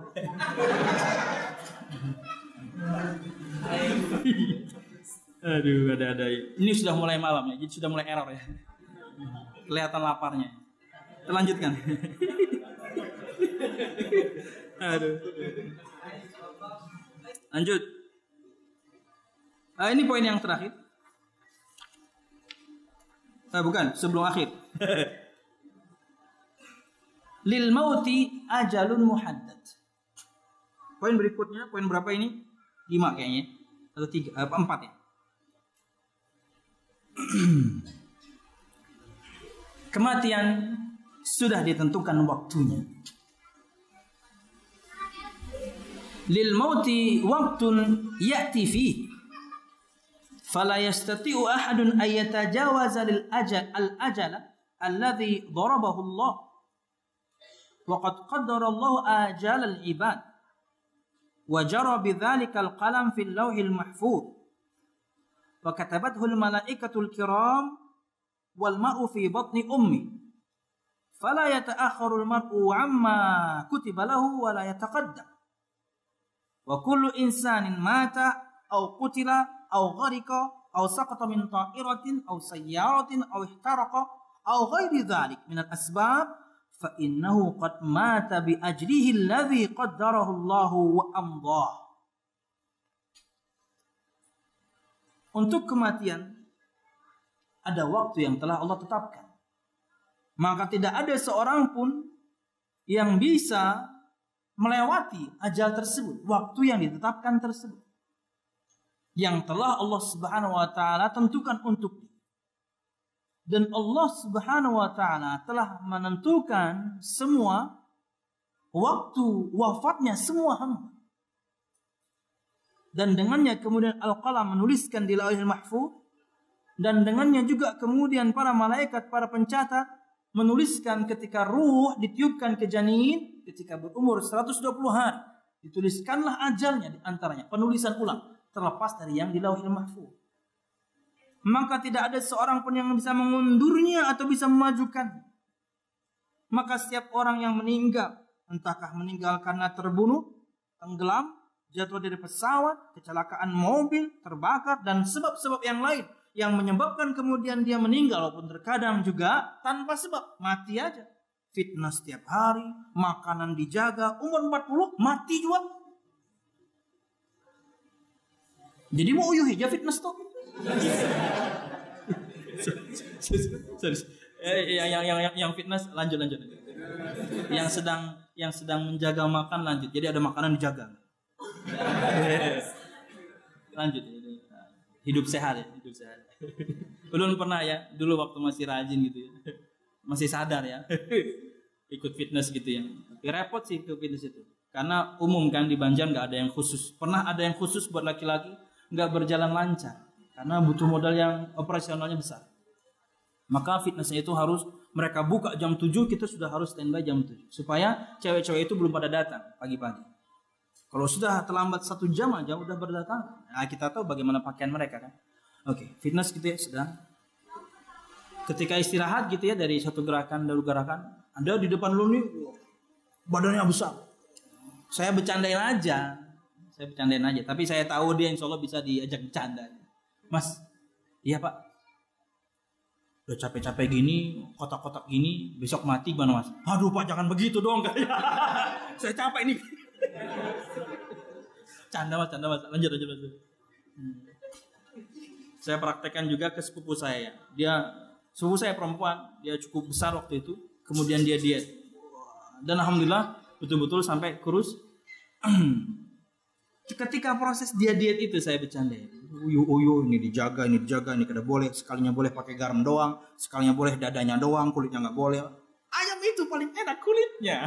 Aduh, ada. Ini sudah mulai malam ya, jadi sudah mulai error ya. Kelihatan laparnya. Terlanjutkan. Aduh. Lanjut. Ini poin yang terakhir. Bukan, sebelum akhir. Lil mauti ajalun muhaddad. Poin berikutnya, poin berapa ini? 5 kayaknya. Atau 4 ya. Kematian sudah ditentukan waktunya. Lil mauti waqtun ya'ti fihi fala yastati'u ahadun an yatajawaza lil ajala alladhi darabahu Allah wa qad qaddara Allah ajal al ibad wa jara bidzalika al qalam fil lawhil mahfuz wa katabathu al malaikatul kiram wal ma'u fi batni ummi fala yata'akhkharu al mar'u amma kutiba lahu wa la yataqaddam wa kullu insanin mata aw qutila aw gharika aw saqata min ta'iratin aw sayyaratin aw ihtaraqa aw ghairi dhalik min al-asbab fa innahu qad mata bi ajrihi alladhi qaddarahu Allah wa amdah. Untuk kematian ada waktu yang telah Allah tetapkan. Maka tidak ada seorang pun yang bisa melewati ajal tersebut, waktu yang ditetapkan tersebut, yang telah Allah Subhanahu wa taala tentukan untuk dia. Dan Allah Subhanahu wa taala telah menentukan semua waktu wafatnya semua hamba. Dan dengannya kemudian Al-Qalam menuliskan di Lauhul Mahfuz, dan dengannya juga kemudian para malaikat, para pencatat menuliskan ketika ruh ditiupkan ke janin ketika berumur 120 hari. Dituliskanlah ajalnya di antaranya, penulisan ulang terlepas dari yang di Lauhul Mahfuz. Maka tidak ada seorang pun yang bisa mengundurnya atau bisa memajukan. Maka setiap orang yang meninggal, entahkah meninggal karena terbunuh, tenggelam, jatuh dari pesawat, kecelakaan mobil, terbakar, dan sebab-sebab yang lain yang menyebabkan kemudian dia meninggal, walaupun terkadang juga tanpa sebab, mati aja. Fitnah setiap hari, makanan dijaga, umur 40 mati juga. Jadi mau uyuh aja fitness tuh. Yang fitness lanjut. Yang sedang menjaga makan lanjut. Jadi ada makanan dijaga. Lanjut. Hidup sehat ya, hidup sehat. Belum pernah ya, dulu waktu masih rajin gitu ya. Masih sadar ya. Ikut fitness gitu ya. Tapi repot sih ikut fitness itu. Karena umum kan di Banjar nggak ada yang khusus. Pernah ada yang khusus buat laki-laki, nggak berjalan lancar. Karena butuh modal yang operasionalnya besar. Maka fitnessnya itu harus mereka buka jam 7, kita sudah harus standby jam 7. Supaya cewek-cewek itu belum pada datang pagi-pagi. Kalau sudah terlambat 1 jam aja udah berdatang. Nah, kita tahu bagaimana pakaian mereka kan. Oke, fitness gitu ya sedang. Ketika istirahat gitu ya dari satu gerakan dari gerakan, Anda di depan lu nih badannya besar. Saya bercandain aja. Tapi saya tahu dia insya Allah bisa diajak bercanda. Mas, iya Pak. Udah capek-capek gini, kotak-kotak gini, besok mati gimana Mas? Aduh Pak, jangan begitu dong. Saya capek nih. Canda mas. Lanjut. Saya praktekkan juga ke sepupu saya. Sepupu saya perempuan, dia cukup besar waktu itu. Kemudian dia diet. Dan alhamdulillah betul-betul sampai kurus. Ketika proses dia diet itu saya bercandain. Ini dijaga, ini kada boleh. Sekalinya boleh pakai garam doang, sekalinya boleh dadanya doang, kulitnya nggak boleh. Ayam itu paling enak kulitnya.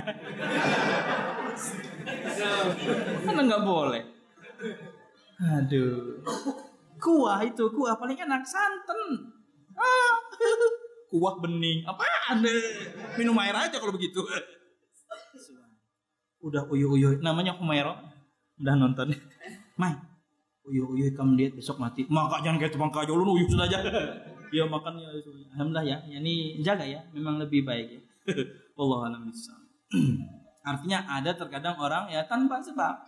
Karena nggak boleh. Aduh. Kuah paling enak, santan. Kuah bening. Apaan? Minum air aja kalau begitu. Udah uyuh. Namanya Humaira. Udah nonton. Mai. Uyuh kamu diet besok mati. Maka jangan kayak tukang kajol lu uyuh sudah aja. Ya makan ya. Alhamdulillah ya. Ini jaga ya. Memang lebih baik ya. Wallahu a'lam bishawab. Artinya ada terkadang orang ya tanpa sebab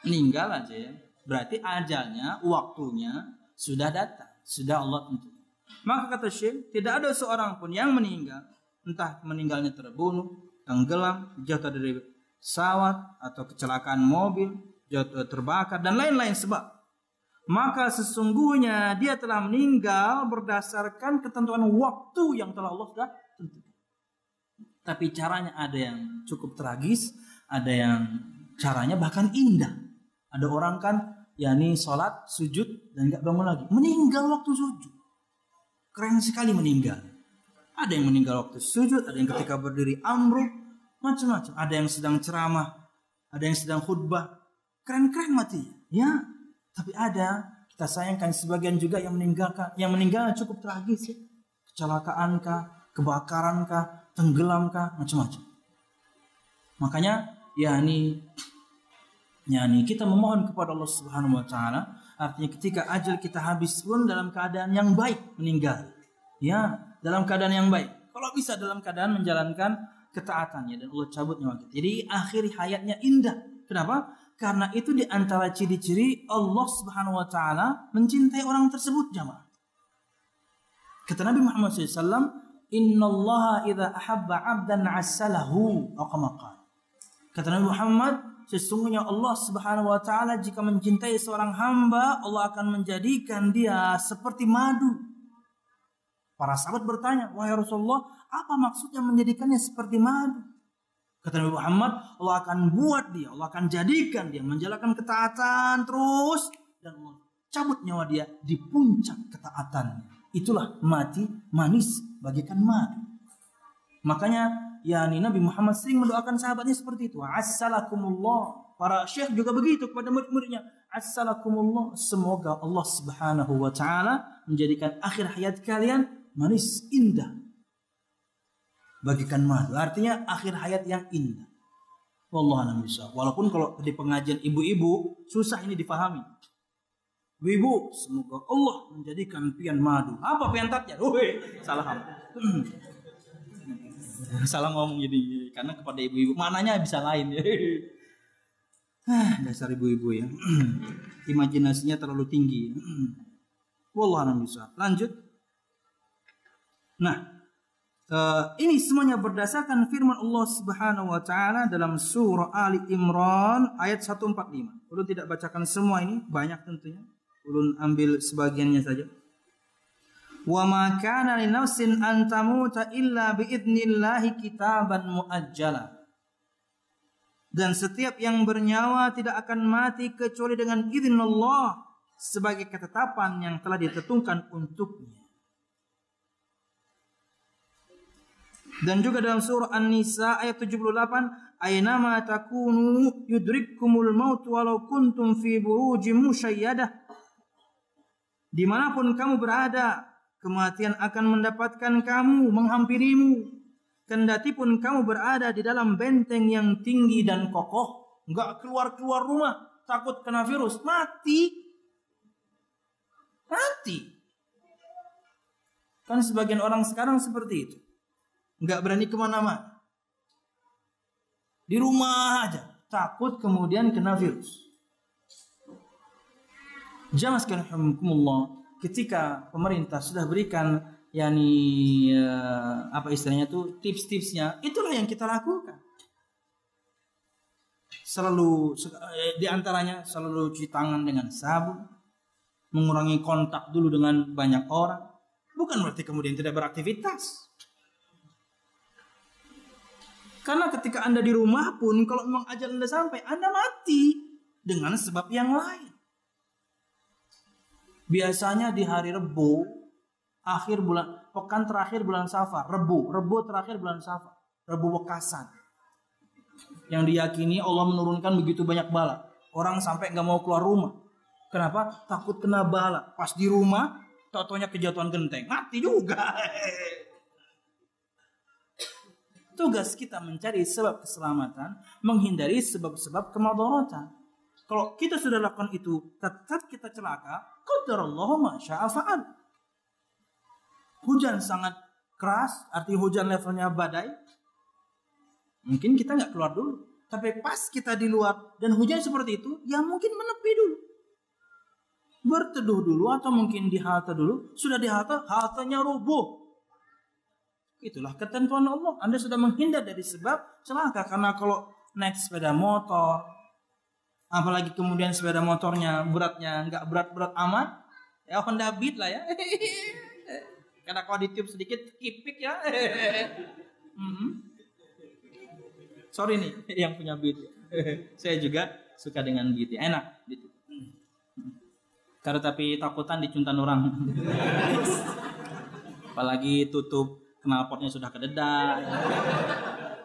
meninggal aja ya. Berarti ajalnya, waktunya sudah datang, sudah Allah tentukan. Maka kata Syekh, tidak ada seorang pun yang meninggal entah meninggalnya terbunuh, tenggelam, jatuh dari pesawat atau kecelakaan mobil, jatuh terbakar dan lain-lain sebab, maka sesungguhnya dia telah meninggal berdasarkan ketentuan waktu yang telah Allah sudah tentukan. Tapi caranya ada yang cukup tragis, ada yang caranya bahkan indah. Ada orang kan yakni sholat, sujud dan nggak bangun lagi, meninggal waktu sujud. Keren sekali meninggal. Ada yang meninggal waktu sujud, ada yang ketika berdiri amruk, macam-macam. Ada yang sedang ceramah, ada yang sedang khutbah, keren-keren mati. Ya, tapi ada, kita sayangkan sebagian juga yang meninggal cukup tragis ya. Kecelakaan kah, kebakaran kah, tenggelam kah, macam-macam. Makanya yakni kita memohon kepada Allah Subhanahu wa taala, artinya ketika ajal kita habis pun dalam keadaan yang baik meninggal. Ya, dalam keadaan yang baik. Kalau bisa dalam keadaan menjalankan ketaatannya dan Allah cabut nyawa kita. Jadi akhir hayatnya indah. Kenapa? Karena itu di antara ciri-ciri Allah Subhanahu wa taala mencintai orang tersebut, jamaah. Kata Nabi Muhammad SAW, "Innallaha idza ahabba 'abdan 'assalahu." Kata Nabi Muhammad, sesungguhnya Allah Subhanahu wa taala jika mencintai seorang hamba, Allah akan menjadikan dia seperti madu. Para sahabat bertanya, "Wahai Rasulullah, apa maksudnya menjadikannya seperti madu?" Kata Nabi Muhammad, Allah akan buat dia, Allah akan jadikan dia menjalankan ketaatan terus dan Allah cabut nyawa dia di puncak ketaatannya. Itulah mati manis bagaikan madu. Makanya Nabi Muhammad sering mendoakan sahabatnya seperti itu. Assalakumullah. Para syekh juga begitu kepada murid-muridnya. Assalakumullah. Semoga Allah Subhanahu wa taala menjadikan akhir hayat kalian manis indah bagikan madu. Artinya akhir hayat yang indah. Wallahu a'lam bishawab. Walaupun kalau di pengajian ibu-ibu susah ini difahami. Ibu, semoga Allah menjadikan pian madu. Apa piantatnya? Salah. Salah ngomong jadi karena kepada ibu-ibu mananya bisa lain ya. Dasar ibu-ibu ya. Imajinasinya terlalu tinggi. Wallahu a'lam bishawab. Lanjut. Nah, ini semuanya berdasarkan firman Allah Subhanahu wa taala dalam surah Ali Imran ayat 145. Ulun tidak bacakan semua ini, banyak tentunya. Ulun ambil sebagiannya saja. Wa ma kana li nafsin an tamuta illa bi idznillah kitaban muajjala. Dan setiap yang bernyawa tidak akan mati kecuali dengan izin Allah sebagai ketetapan yang telah ditentukan untuknya. Dan juga dalam surah An-Nisa ayat 78, "Aynama takunu yudrikkumul maut walau kuntum fi burujim musyayyadah." Dimanapun kamu berada, kematian akan mendapatkan kamu, menghampirimu. Kendati pun kamu berada di dalam benteng yang tinggi dan kokoh, enggak keluar-keluar rumah, takut kena virus, mati. Kan sebagian orang sekarang seperti itu. Enggak berani kemana-mana. Di rumah aja, takut kemudian kena virus. Jamaah sekalian rahimakumullah, ketika pemerintah sudah berikan apa istilahnya tuh tips-tipsnya, itulah yang kita lakukan. Selalu di antaranya selalu cuci tangan dengan sabun, mengurangi kontak dulu dengan banyak orang. Bukan berarti kemudian tidak beraktivitas. Karena ketika Anda di rumah pun, kalau memang ajal Anda sampai, Anda mati dengan sebab yang lain. Biasanya di hari Rebo, akhir bulan, pekan terakhir bulan Safar, Rebo terakhir bulan Safar, Rebo Wekasan. Yang diyakini Allah menurunkan begitu banyak bala. Orang sampai nggak mau keluar rumah. Kenapa? Takut kena bala. Pas di rumah, tau-taunya kejatuhan genteng, mati juga. Tugas kita mencari sebab keselamatan, menghindari sebab-sebab kemudaratan. Kalau kita sudah lakukan itu, tetap kita celaka, qadarallahu ma syaa fa'al. Hujan sangat keras, arti hujan levelnya badai. Mungkin kita nggak keluar dulu. Tapi pas kita di luar dan hujan seperti itu, ya mungkin menepi dulu. Berteduh dulu atau mungkin di halte dulu. Sudah di halte, haltenya roboh. Itulah ketentuan Allah. Anda sudah menghindar dari sebab celaka. Karena kalau naik sepeda motor, apalagi kemudian sepeda motornya beratnya nggak berat-berat amat, ya Honda Beat lah ya. Karena kalau ditiup sedikit kipik ya. Sorry nih yang punya Beat. Saya juga suka dengan Beat. Enak gitu. Karena tapi takutan dicuntan orang. Apalagi tutup knalpotnya sudah kededak,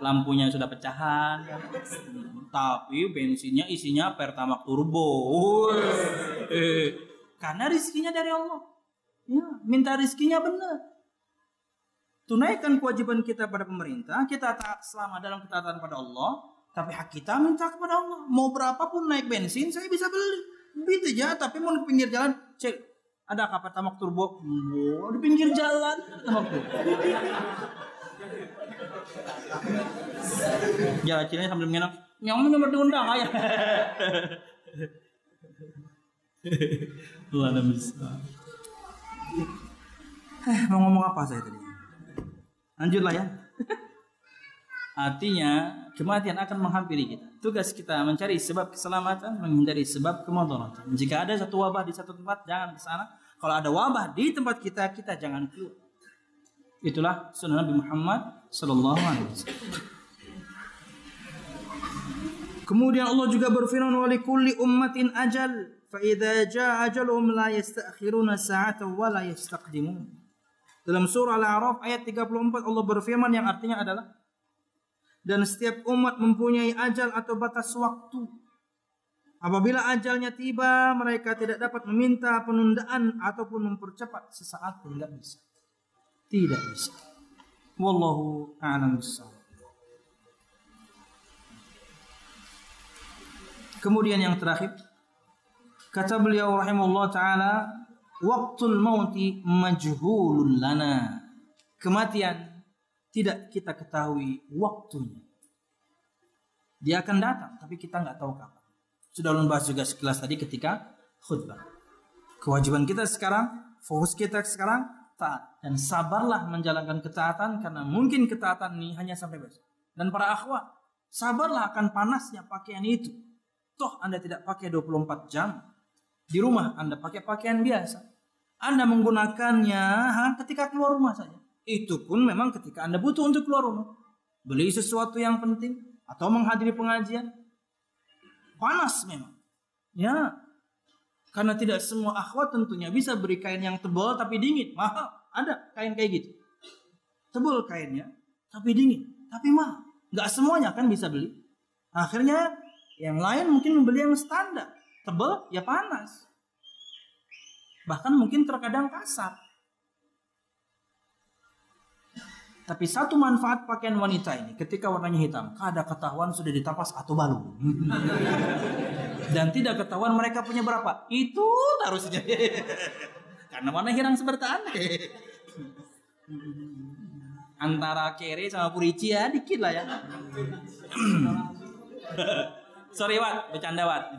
lampunya sudah pecahan, tapi bensinnya isinya Pertamax turbo. Karena rizkinya dari Allah. Ya, minta rizkinya benar. Tunaikan kewajiban kita pada pemerintah, kita taat selama dalam ketaatan pada Allah, tapi hak kita minta kepada Allah. Mau berapapun naik bensin, saya bisa beli. Gitu aja, tapi mau di pinggir jalan, cek ada apa Pertamax turbo? Di pinggir jalan. Jalan Cina sambil mengenang, nyamuk nomor diundang ayah. Allah bisa. Mau ngomong apa saya tadi? Lanjutlah ya. Artinya kematian akan menghampiri kita. Tugas kita mencari sebab keselamatan, menghindari sebab kemudaratan. Jika ada satu wabah di satu tempat, jangan ke sana. Kalau ada wabah di tempat kita, kita jangan keluar. Itulah sunnah Nabi Muhammad sallallahu alaihi wasallam. Kemudian Allah juga berfirman, "Wa likulli ummatin ajal, fa idza jaa ajaluhum la yasta'khiruna sa'atan wa la yastaqdimun." Dalam surah Al-A'raf ayat 34 Allah berfirman yang artinya adalah, dan setiap umat mempunyai ajal atau batas waktu. Apabila ajalnya tiba, mereka tidak dapat meminta penundaan ataupun mempercepat sesaat pun tidak bisa. Tidak bisa. Wallahu a'lam bishawab. Kemudian yang terakhir, kata beliau rahimahullah ta'ala, waqtul mauti majhulun lana. Kematian tidak kita ketahui waktunya. Dia akan datang, tapi kita nggak tahu kapan. Sudah membahas juga sekilas tadi ketika khutbah. Kewajiban kita sekarang, fokus kita sekarang, taat. Dan sabarlah menjalankan ketaatan, karena mungkin ketaatan ini hanya sampai besok. Dan para akhwat, sabarlah akan panasnya pakaian itu. Toh Anda tidak pakai 24 jam. Di rumah Anda pakai pakaian biasa. Anda menggunakannya ketika keluar rumah saja. Itu pun memang ketika Anda butuh untuk keluar rumah. Beli sesuatu yang penting atau menghadiri pengajian. Panas memang. Ya. Karena tidak semua akhwat tentunya bisa beri kain yang tebal tapi dingin. Mahal. Ada kain kayak gitu. Tebal kainnya tapi dingin. Tapi mahal. Nggak semuanya kan bisa beli. Akhirnya yang lain mungkin membeli yang standar. Tebal ya panas. Bahkan mungkin terkadang kasar. Tapi satu manfaat pakaian wanita ini, ketika warnanya hitam, kada ketahuan sudah ditapas atau balu. Dan tidak ketahuan mereka punya berapa. Itu harusnya. Karena warna hirang sebertaan. Antara kere sama purici ya, dikit lah ya. Sorry Wat, bercanda Wat.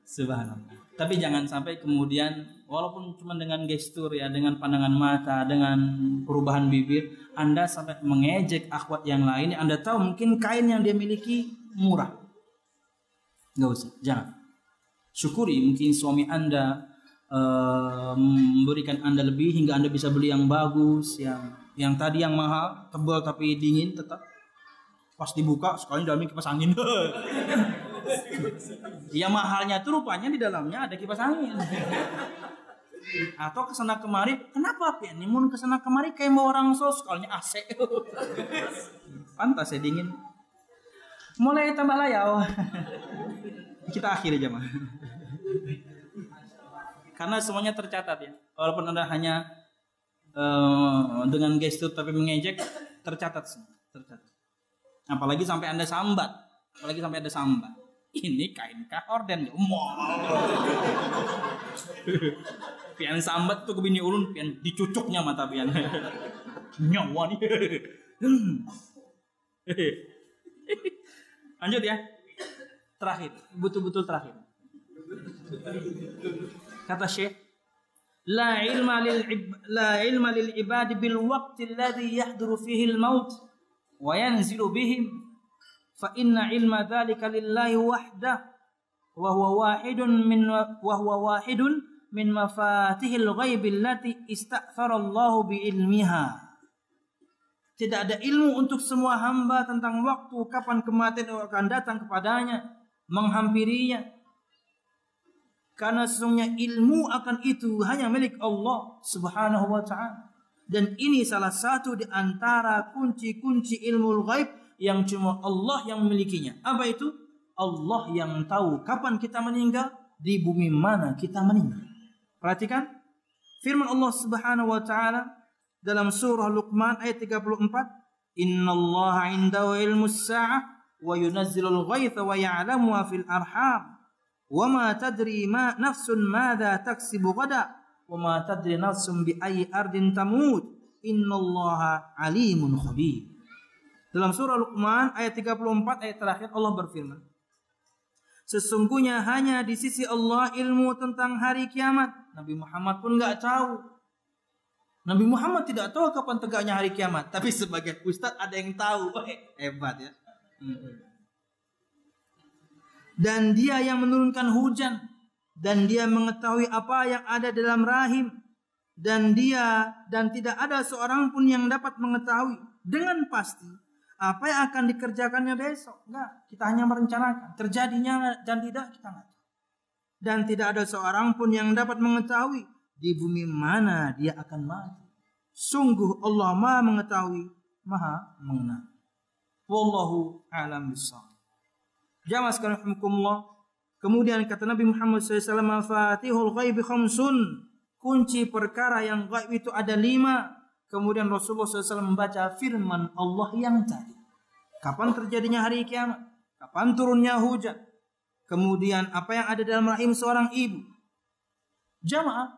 Subhanallah. Tapi jangan sampai kemudian walaupun cuma dengan gestur ya, dengan pandangan mata, dengan perubahan bibir, Anda sampai mengejek akhwat yang lain. Anda tahu mungkin kain yang dia miliki murah. Nggak usah, jangan. Syukuri mungkin suami Anda memberikan Anda lebih hingga Anda bisa beli yang bagus, yang tadi yang mahal, tebal tapi dingin tetap. Pas dibuka sekali dalamnya kipas angin. Ya mahalnya tuh rupanya di dalamnya ada kipas angin. Atau kesana kemari, kenapa pian mun kesana kemari kayak mau orang sos, kalanya AC. Pantas ya dingin. Mulai tambah layau. Kita akhiri aja mah. Karena semuanya tercatat ya. Walaupun Anda hanya dengan gestur tapi mengejek, tercatat semua, tercatat. Apalagi sampai Anda sambat. Ini kain kahor dan pian sambat tuh ke bini ulun, pian dicucuknya mata pian. Nyawa nih. Lanjut ya. Terakhir, betul-betul terakhir. Kata Syekh, la ilma lil ibadi bil waqti alladhi yahduru fihi al maut wa yanzilu bihim fa inna ilma dzalika lillahi wahdah wa huwa wahidun min mafatihil ghaib allati ista'thara Allah bi ilmiha. Tidak ada ilmu untuk semua hamba tentang waktu kapan kematian akan datang kepadanya, menghampirinya. Karena sesungguhnya ilmu akan itu hanya milik Allah Subhanahu wa ta'ala. Dan ini salah satu di antara kunci-kunci ilmu ghaib yang cuma Allah yang memilikinya. Apa itu? Allah yang tahu kapan kita meninggal, di bumi mana kita meninggal. Perhatikan firman Allah Subhanahu wa ta'ala dalam surah Luqman ayat 34, "Innallaha 'indahu ilmus sa'ah wa yunazzilul ghaitha wa ya'lamu ma fil arham wa ma tadri ma nafsun madza taksibu ghada wa ma tadri nafsun bi ayyi ardin tamut innallaha 'alimun khabir." Dalam surah Luqman ayat 34 ayat terakhir Allah berfirman, sesungguhnya hanya di sisi Allah ilmu tentang hari kiamat. Nabi Muhammad pun nggak tahu. Nabi Muhammad tidak tahu kapan tegaknya hari kiamat. Tapi sebagai ustadz ada yang tahu. Hebat ya. Dan dia yang menurunkan hujan. Dan dia mengetahui apa yang ada dalam rahim. Dan tidak ada seorang pun yang dapat mengetahui dengan pasti apa yang akan dikerjakannya besok. Enggak, kita hanya merencanakan. Terjadinya dan tidak kita nggak tahu. Dan tidak ada seorang pun yang dapat mengetahui di bumi mana dia akan mati. Sungguh Allah Maha mengetahui, Maha mengenal. Wallahu a'lam bishawab. Jamaah sekalian rahimakumullah. Kemudian kata Nabi Muhammad SAW, mafatihul ghaibi khamsun. Kunci perkara yang gaib itu ada 5. Kemudian Rasulullah SAW membaca firman Allah yang tadi. Kapan terjadinya hari kiamat? Kapan turunnya hujan? Kemudian apa yang ada dalam rahim seorang ibu? Jamaah,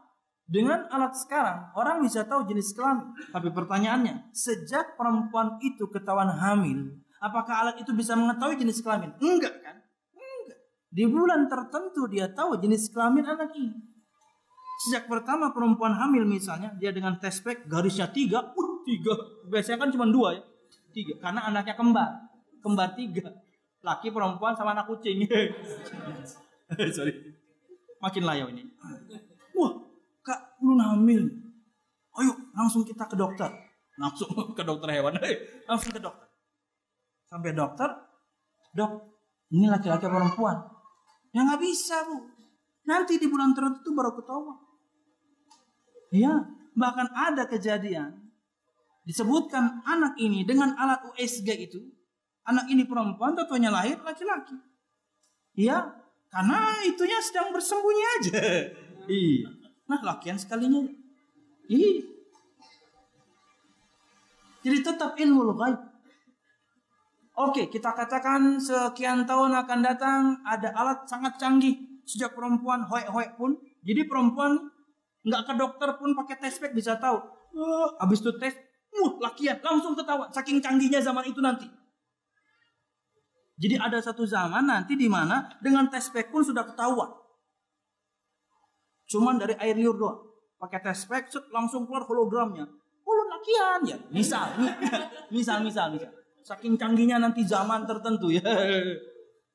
dengan alat sekarang orang bisa tahu jenis kelamin. Tapi pertanyaannya, sejak perempuan itu ketahuan hamil, apakah alat itu bisa mengetahui jenis kelamin? Enggak kan? Enggak. Di bulan tertentu dia tahu jenis kelamin anak ini. Sejak pertama perempuan hamil misalnya, dia dengan test pack garisnya 3. 3. Biasanya kan cuma 2 ya. 3. Karena anaknya kembar. Kembar 3. Laki, perempuan, sama anak kucing. Sorry. Makin layu ini. Wah, Kak, belum hamil. Ayo, langsung kita ke dokter. Langsung ke dokter hewan. Langsung ke dokter. Sampai dokter, dok, ini laki-laki perempuan. Ya nggak bisa, Bu. Nanti di bulan tertentu baru ketahuan. Ya, bahkan ada kejadian. Disebutkan anak ini dengan alat USG itu. Anak ini perempuan, tentunya lahir laki-laki. Iya, karena itunya sedang bersembunyi aja. Iya. Nah, lakian sekalinya. Iya. Jadi tetap ilmu ghaib. Oke, kita katakan sekian tahun akan datang ada alat sangat canggih. Sejak perempuan hoek-hoek pun. Jadi perempuan nggak ke dokter pun pakai test pack bisa tahu. Habis itu tes, lakian langsung ketahuan. Saking canggihnya zaman itu nanti. Jadi ada satu zaman nanti di mana dengan test pack pun sudah ketahuan. Cuman dari air liur doang. Pakai test pack langsung keluar hologramnya. Oh, lakian ya. Misal. Saking canggihnya nanti zaman tertentu ya.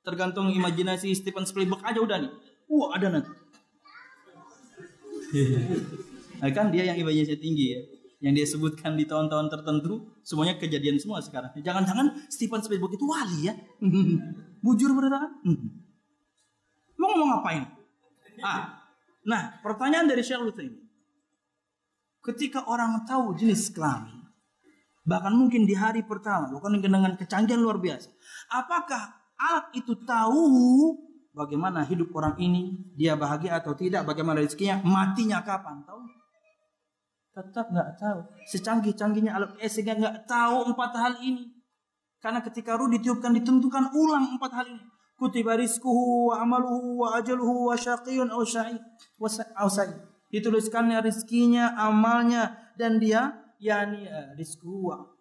Tergantung imajinasi Steven Spielberg aja udah nih. Ada nanti. Nah, kan dia yang imajinasi tinggi ya. Yang dia sebutkan di tahun-tahun tertentu, semuanya kejadian semua sekarang. Jangan-jangan Steven Spielberg itu wali ya? Bujur berarti. Mau ngomong ngapain? Nah, pertanyaan dari Syekh Utsaimin. Ketika orang tahu jenis kelamin, bahkan mungkin di hari pertama, bukan dengan kecanggihan luar biasa, apakah alat itu tahu bagaimana hidup orang ini, dia bahagia atau tidak, bagaimana rezekinya, matinya kapan? Tahu? Tetap nggak tahu. Secanggih-canggihnya alat sehingga nggak tahu 4 hal ini. Karena ketika ruh ditiupkan ditentukan ulang 4 hal ini. Kutiba rizquhu wa amaluhu wa ajaluhu wa syaqiyyun aw sa'id. Dituliskannya rizkinya, amalnya, dan dia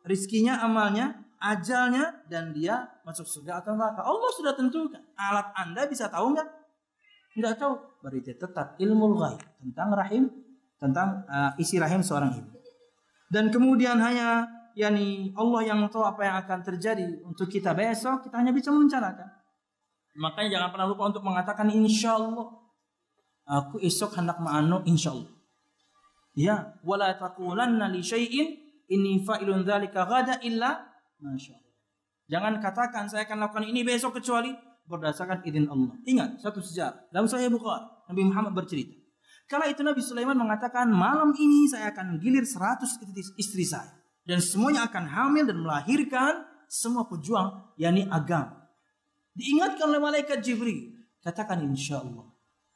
rizkinya, amalnya, ajalnya, dan dia masuk surga atau neraka. Allah sudah tentukan. Alat Anda bisa tahu nggak? Nggak tahu. Berarti tetap ilmu ghaib tentang rahim tentang isi rahim seorang ibu. Dan kemudian hanya Allah yang tahu apa yang akan terjadi untuk kita besok, kita hanya bisa merencanakan. Makanya jangan pernah lupa untuk mengatakan insyaallah. Aku esok hendak ma'anu insyaallah. Ya, wala taqulanna li syai'in inni fa'ilun dzalika ghada illa masyaallah. Jangan katakan saya akan lakukan ini besok kecuali berdasarkan izin Allah. Ingat satu sejarah dalam Sahih Bukhari, Nabi Muhammad bercerita. Kala itu Nabi Sulaiman mengatakan, malam ini saya akan gilir 100 istri saya. Dan semuanya akan hamil dan melahirkan semua pejuang, yakni agama. Diingatkan oleh malaikat Jibril. Katakan insya Allah.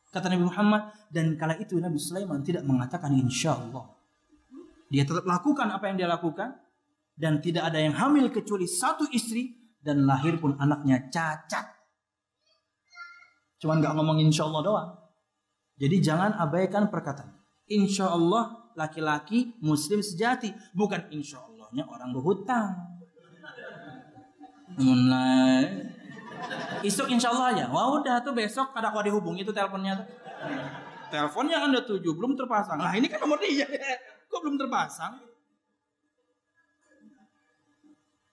Kata Nabi Muhammad, dan kala itu Nabi Sulaiman tidak mengatakan insya Allah. Dia tetap lakukan apa yang dia lakukan. Dan tidak ada yang hamil kecuali 1 istri. Dan lahir pun anaknya cacat. Cuman gak ngomong insya Allah doang. Jadi jangan abaikan perkataan. Insya Allah laki-laki muslim sejati. Bukan insya Allahnya orang berhutang. Mulai. Isuk insya Allah aja. Wah udah tuh besok kada kau dihubungi itu teleponnya tuh. Telepon yang Anda tuju belum terpasang. Nah ini kan nomor dia. Kok belum terpasang?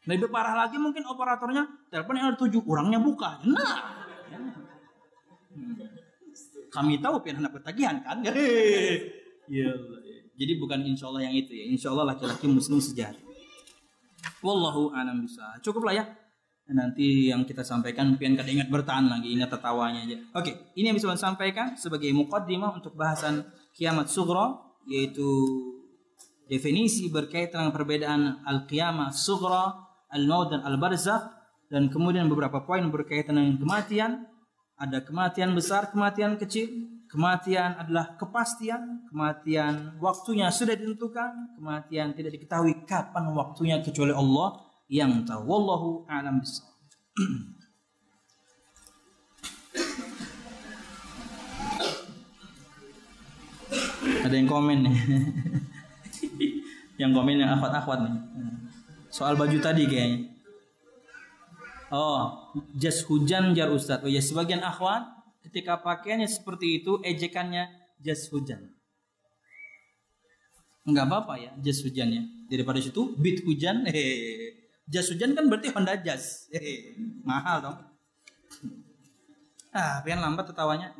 Lebih parah lagi mungkin operatornya telepon yang Anda tuju orangnya bukan. Nah. Kami tahu pian anak bertagihan kan? Ya, jadi bukan insya Allah yang itu ya. Insya Allah laki-laki muslim sejati. Wallahu a'lam bishawab. Cukuplah ya. Nanti yang kita sampaikan pian kada ingat bertahan lagi, ingat tertawanya aja. Oke, ini yang bisa saya sampaikan sebagai muqaddimah untuk bahasan kiamat sughra, yaitu definisi berkaitan dengan perbedaan al-qiyamah sughra, al-maut dan al-barzakh, dan kemudian beberapa poin berkaitan dengan kematian. Ada kematian besar, kematian kecil. Kematian adalah kepastian. Kematian waktunya sudah ditentukan. Kematian tidak diketahui kapan waktunya kecuali Allah yang tahu. Wallahu a'lam bishawab. Ada yang komen nih. Yang komen yang akhwat-akhwat nih. Soal baju tadi kayaknya. Oh, jas hujan jar Ustadz. Oh ya, sebagian akhwat ketika pakaiannya seperti itu, ejekannya jas hujan. Enggak apa-apa ya, jas hujannya. Daripada situ beat hujan. Jas hujan kan berarti Honda Jazz. Mahal dong. Pengen lambat tertawanya.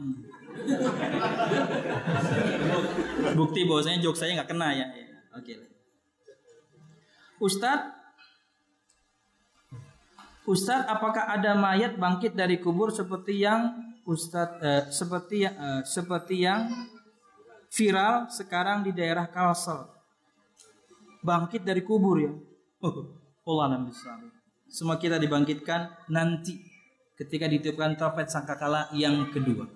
Bukti bahwasanya jokes saya nggak kena ya. Oke. Ustadz, apakah ada mayat bangkit dari kubur seperti yang seperti yang viral sekarang di daerah Kalsel? Bangkit dari kubur ya? Allah alam bishawab. Semua kita dibangkitkan nanti ketika ditiupkan trompet sangkakala yang kedua.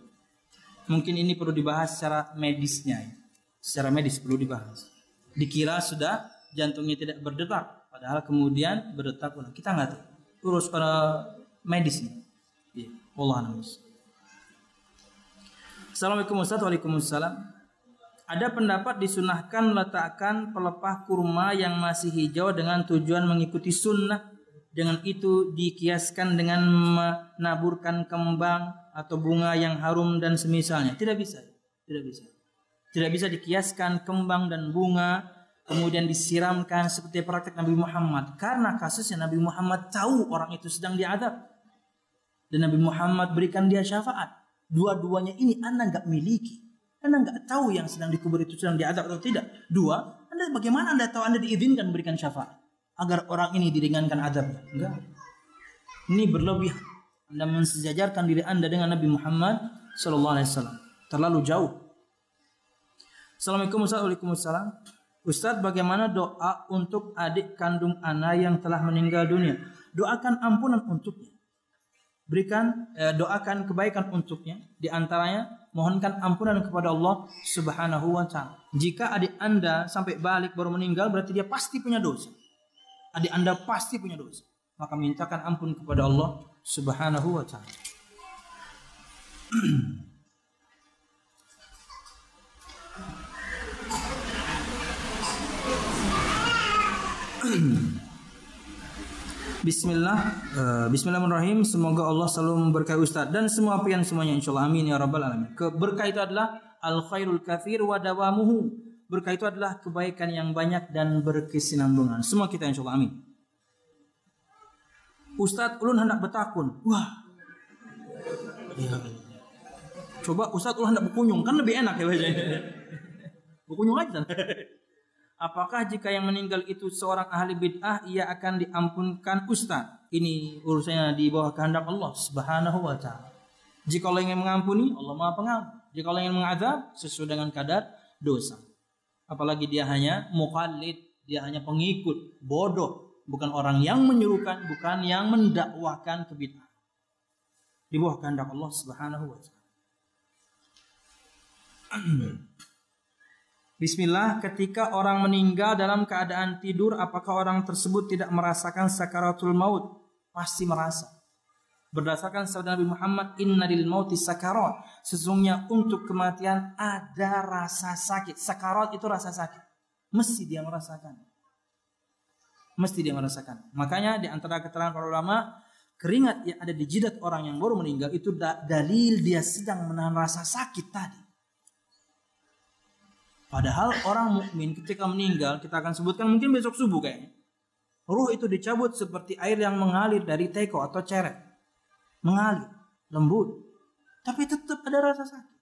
Mungkin ini perlu dibahas secara medisnya ya. Secara medis perlu dibahas. Dikira sudah jantungnya tidak berdetak, padahal kemudian berdetak ulang. Kita nggak tahu. Urus pada medisnya. Ya, Allah a'lam. Assalamualaikum Ustaz. Waalaikumsalam. Ada pendapat disunahkan meletakkan pelepah kurma yang masih hijau dengan tujuan mengikuti sunnah. Dengan itu dikiaskan dengan menaburkan kembang atau bunga yang harum dan semisalnya. Tidak bisa. Tidak bisa dikiaskan kembang dan bunga kemudian disiramkan seperti praktek Nabi Muhammad. Karena kasusnya Nabi Muhammad tahu orang itu sedang diadab. Dan Nabi Muhammad berikan dia syafaat. Dua-duanya ini Anda nggak miliki. Anda nggak tahu yang sedang dikubur itu sedang diadab atau tidak. Dua, bagaimana Anda tahu Anda diizinkan memberikan syafaat? Agar orang ini diringankan adabnya. Enggak. Ini berlebihan. Anda mensejajarkan diri Anda dengan Nabi Muhammad SAW. Terlalu jauh. Assalamualaikum warahmatullahi wabarakatuh. Ustadz, bagaimana doa untuk adik kandung ana yang telah meninggal dunia? Doakan ampunan untuknya. Doakan kebaikan untuknya. Di antaranya, mohonkan ampunan kepada Allah Subhanahu wa Ta'ala. Jika adik Anda sampai balik baru meninggal, berarti dia pasti punya dosa. Adik Anda pasti punya dosa. Maka mintakan ampun kepada Allah Subhanahu wa Ta'ala. Bismillahirrahmanirrahim. Semoga Allah selalu memberkahi Ustaz dan semua pian semuanya insyaallah, amin ya rabbal alamin. Berkah itu adalah al khairul katsir wa dawamuhu. Berkah itu adalah kebaikan yang banyak dan berkesinambungan. Semua kita insyaallah amin. Ustadz ulun hendak bertakun. Wah. Ya. Coba Ustadz ulun hendak berkunjung, kan lebih enak ya bacanya. Berkunjung aja. Apakah jika yang meninggal itu seorang ahli bid'ah, ia akan diampunkan Ustadz? Ini urusannya di bawah kehendak Allah Subhanahu wa taala. Jika Allah ingin mengampuni, Allah Maha Pengampun. Jika Allah ingin mengazab, sesuai dengan kadar dosa. Apalagi dia hanya muqallid, dia hanya pengikut, bodoh, bukan orang yang menyuruhkan, bukan yang mendakwakan kebid'ahan. Di bawah kehendak Allah Subhanahu wa taala. Bismillah, ketika orang meninggal dalam keadaan tidur, apakah orang tersebut tidak merasakan sakaratul maut? Pasti merasa. Berdasarkan sabda Nabi Muhammad, inna lil mauti sakarat. Sesungguhnya untuk kematian ada rasa sakit. Sakarat itu rasa sakit. Mesti dia merasakan. Mesti dia merasakan. Makanya di antara keterangan para ulama, keringat yang ada di jidat orang yang baru meninggal itu dalil dia sedang menahan rasa sakit tadi. Padahal orang mukmin ketika meninggal, kita akan sebutkan mungkin besok subuh kayaknya. Ruh itu dicabut seperti air yang mengalir dari teko atau ceret. Mengalir, lembut. Tapi tetap ada rasa sakit.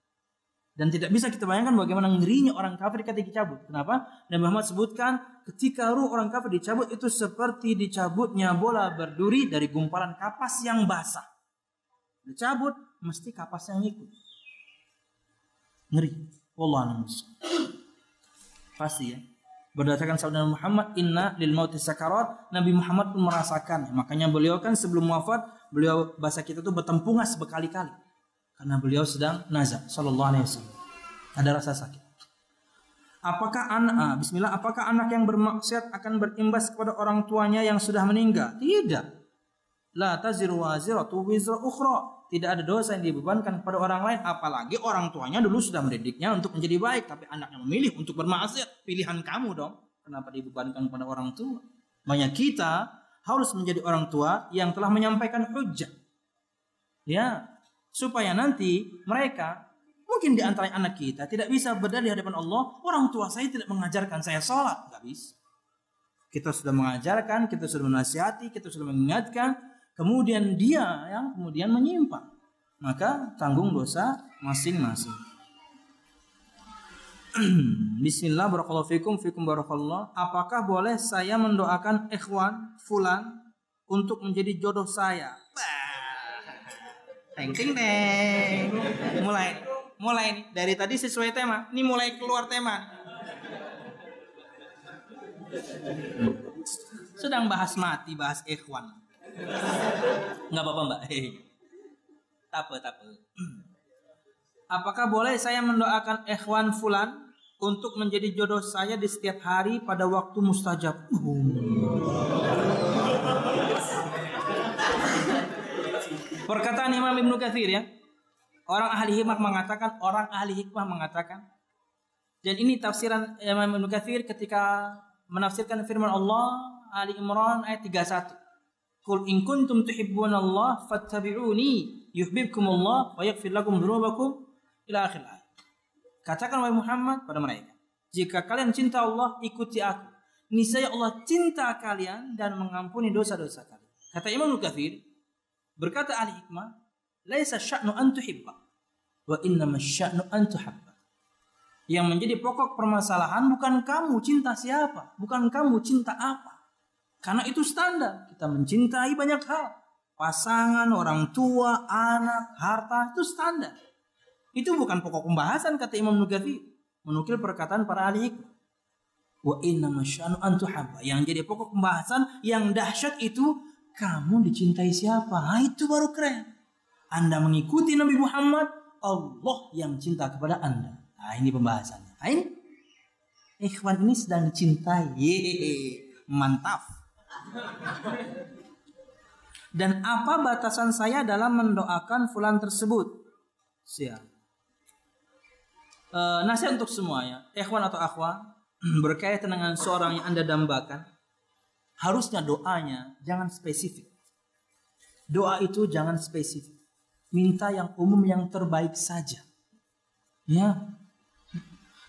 Dan tidak bisa kita bayangkan bagaimana ngerinya orang kafir ketika dicabut. Kenapa? Nabi Muhammad sebutkan ketika ruh orang kafir dicabut itu seperti dicabutnya bola berduri dari gumpalan kapas yang basah. Dicabut, mesti kapas yang ikut. Ngeri. Wallahu a'lam. Pasti ya. Berdasarkan sabda Muhammad, inna lil mauti sakarat. Nabi Muhammad pun merasakan. Makanya beliau kan sebelum wafat, beliau bahasa kita tuh bertempungas berkali-kali. Karena beliau sedang nazar sallallahu alaihi wasallam. Ada rasa sakit. Apakah anak yang bermaksiat akan berimbas kepada orang tuanya yang sudah meninggal? Tidak. La taziru waziratu wizra ukhra. Tidak ada dosa yang dibebankan kepada orang lain, apalagi orang tuanya dulu sudah mendidiknya untuk menjadi baik, tapi anaknya memilih untuk bermaksiat. Pilihan kamu dong. Kenapa dibebankan kepada orang tua? Banyak kita harus menjadi orang tua yang telah menyampaikan hujjah. Ya, supaya nanti mereka mungkin di antara anak kita tidak bisa berdalih di hadapan Allah, orang tua saya tidak mengajarkan saya sholat. Gak bisa. Kita sudah mengajarkan, kita sudah menasihati, kita sudah mengingatkan. Kemudian dia yang kemudian menyimpang, maka tanggung dosa masing-masing. Bismillah, barakallahu fikum barakallah. Apakah boleh saya mendoakan ikhwan fulan untuk menjadi jodoh saya? Teng teng teng. Mulai nih. Dari tadi sesuai tema. Ini mulai keluar tema. Sedang bahas mati, bahas ikhwan. Nggak apa-apa mbak. Tak apa. Apakah boleh saya mendoakan ikhwan fulan untuk menjadi jodoh saya di setiap hari pada waktu mustajab? Perkataan Imam Ibnu Katsir ya. Orang ahli hikmah mengatakan. Dan ini tafsiran Imam Ibnu Katsir ketika menafsirkan firman Allah Ali Imran ayat 31. Qul in kuntum tuhibbunallaha fattabi'uni yuhibbukumullah wa yaghfir lakum dzunubakum ila akhir ayat. Katakan wahai Muhammad pada mereka, jika kalian cinta Allah, ikuti aku. Niscaya Allah cinta kalian dan mengampuni dosa-dosa kalian. Kata Imam Al-Katsir, berkata ahli hikmah, laisa sya'nu an tuhibba wa innama sya'nu an tuhabba. Yang menjadi pokok permasalahan bukan kamu cinta siapa, bukan kamu cinta apa. Karena itu standar. Kita mencintai banyak hal. Pasangan, orang tua, anak, harta. Itu standar. Itu bukan pokok pembahasan kata Imam Nukatsir. Menukil perkataan para ahli hikmah. Wa inna masya'nu antuhabba. Yang jadi pokok pembahasan yang dahsyat itu. Kamu dicintai siapa? Nah, itu baru keren. Anda mengikuti Nabi Muhammad. Allah yang cinta kepada Anda. Nah ini pembahasannya. Nah, ini. Ikhwan ini sedang dicintai. Mantap. Dan apa batasan saya dalam mendoakan fulan tersebut? Siap. Nasihat untuk semuanya, ikhwan atau akhwat, berkaitan dengan seorang yang Anda dambakan, harusnya doanya jangan spesifik. Doa itu jangan spesifik. Minta yang umum, yang terbaik saja. Ya,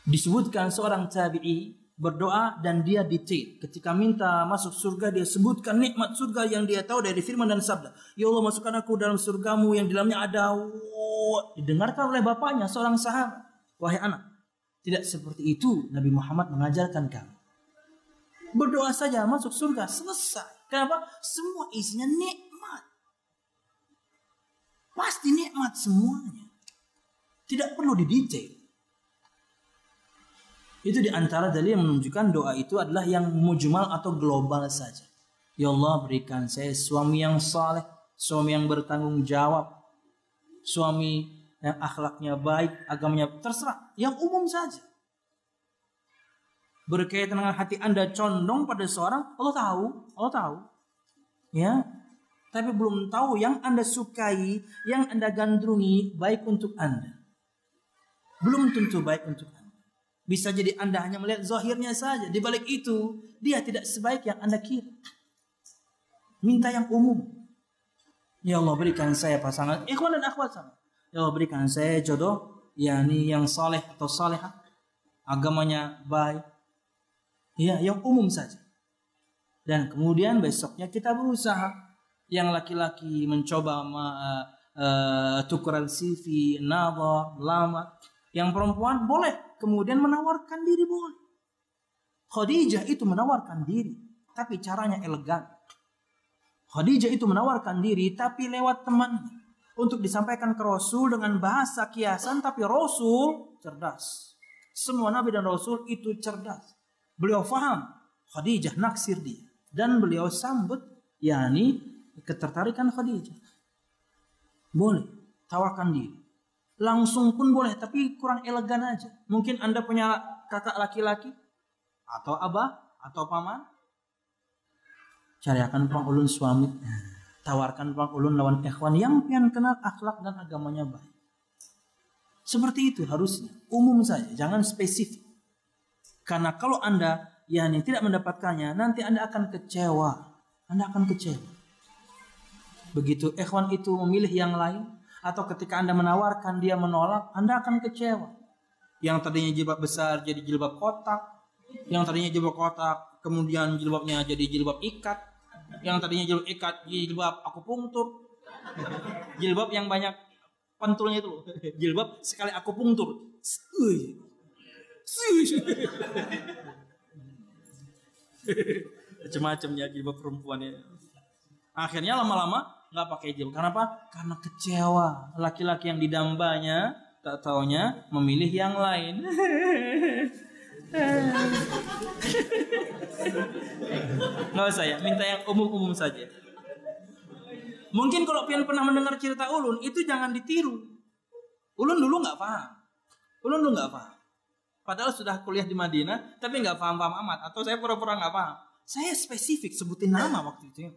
Disebutkan seorang tabi'i berdoa dan dia detail. Ketika minta masuk surga, dia sebutkan nikmat surga yang dia tahu dari firman dan sabda. Ya Allah, masukkan aku dalam surgamu yang di dalamnya ada. Didengarkan oleh bapaknya, seorang sahabat. Wahai anak, tidak seperti itu Nabi Muhammad mengajarkan kamu. Berdoa saja masuk surga, selesai. Kenapa? Semua isinya nikmat. Pasti nikmat semuanya. Tidak perlu didetail. Itu diantara dalil yang menunjukkan doa itu adalah yang mujmal atau global saja. Ya Allah, berikan saya suami yang saleh, suami yang bertanggung jawab, suami yang akhlaknya baik, agamanya terserah, yang umum saja. Berkaitan dengan hati Anda condong pada seorang, Allah tahu. Ya. Tapi belum tahu yang Anda sukai, yang Anda gandrungi baik untuk Anda. Belum tentu baik untuk Anda. Bisa jadi Anda hanya melihat zahirnya saja. Di balik itu, dia tidak sebaik yang Anda kira. Minta yang umum. Ya Allah, berikan saya pasangan ikhwan dan akhwat sama. Ya Allah, berikan saya jodoh, yakni yang saleh atau salehah, agamanya baik. Ya, yang umum saja. Dan kemudian besoknya kita berusaha. Yang laki-laki mencoba tukeran CV, nazar, lamar. Yang perempuan boleh kemudian menawarkan diri, boleh. Khadijah itu menawarkan diri, tapi caranya elegan. Khadijah itu menawarkan diri, tapi lewat teman, untuk disampaikan ke Rasul dengan bahasa kiasan, tapi Rasul cerdas. Semua Nabi dan Rasul itu cerdas. Beliau faham Khadijah naksir dia, dan beliau sambut, yakni ketertarikan Khadijah. Boleh tawarkan diri. Langsung pun boleh, tapi kurang elegan aja. Mungkin Anda punya kakak laki-laki, atau abah, atau paman. Cariakan pang ulun suami. Tawarkan pang ulun lawan ikhwan yang pian kenal akhlak dan agamanya baik. Seperti itu harusnya. Umum saja, jangan spesifik. Karena kalau Anda tidak mendapatkannya, nanti Anda akan kecewa. Begitu ikhwan itu memilih yang lain, atau ketika Anda menawarkan dia menolak, Anda akan kecewa. Yang tadinya jilbab besar jadi jilbab kotak. Yang tadinya jilbab kotak kemudian jilbabnya jadi jilbab ikat. Yang tadinya jilbab ikat jadi jilbab akupunktur. Jilbab yang banyak pentulnya itu loh. Jilbab sekali akupunktur. Macam-macamnya jilbab perempuannya. Akhirnya lama-lama nggak pakai jilbab. Kenapa? Karena kecewa. Laki-laki yang didambanya tak taunya memilih yang lain. Nggak usah ya, minta yang umum-umum saja. Mungkin kalau pian pernah mendengar cerita ulun, itu jangan ditiru. Ulun dulu nggak paham. Padahal sudah kuliah di Madinah, tapi nggak paham-paham amat. Atau saya pura-pura nggak paham. Saya spesifik sebutin nama waktu itu.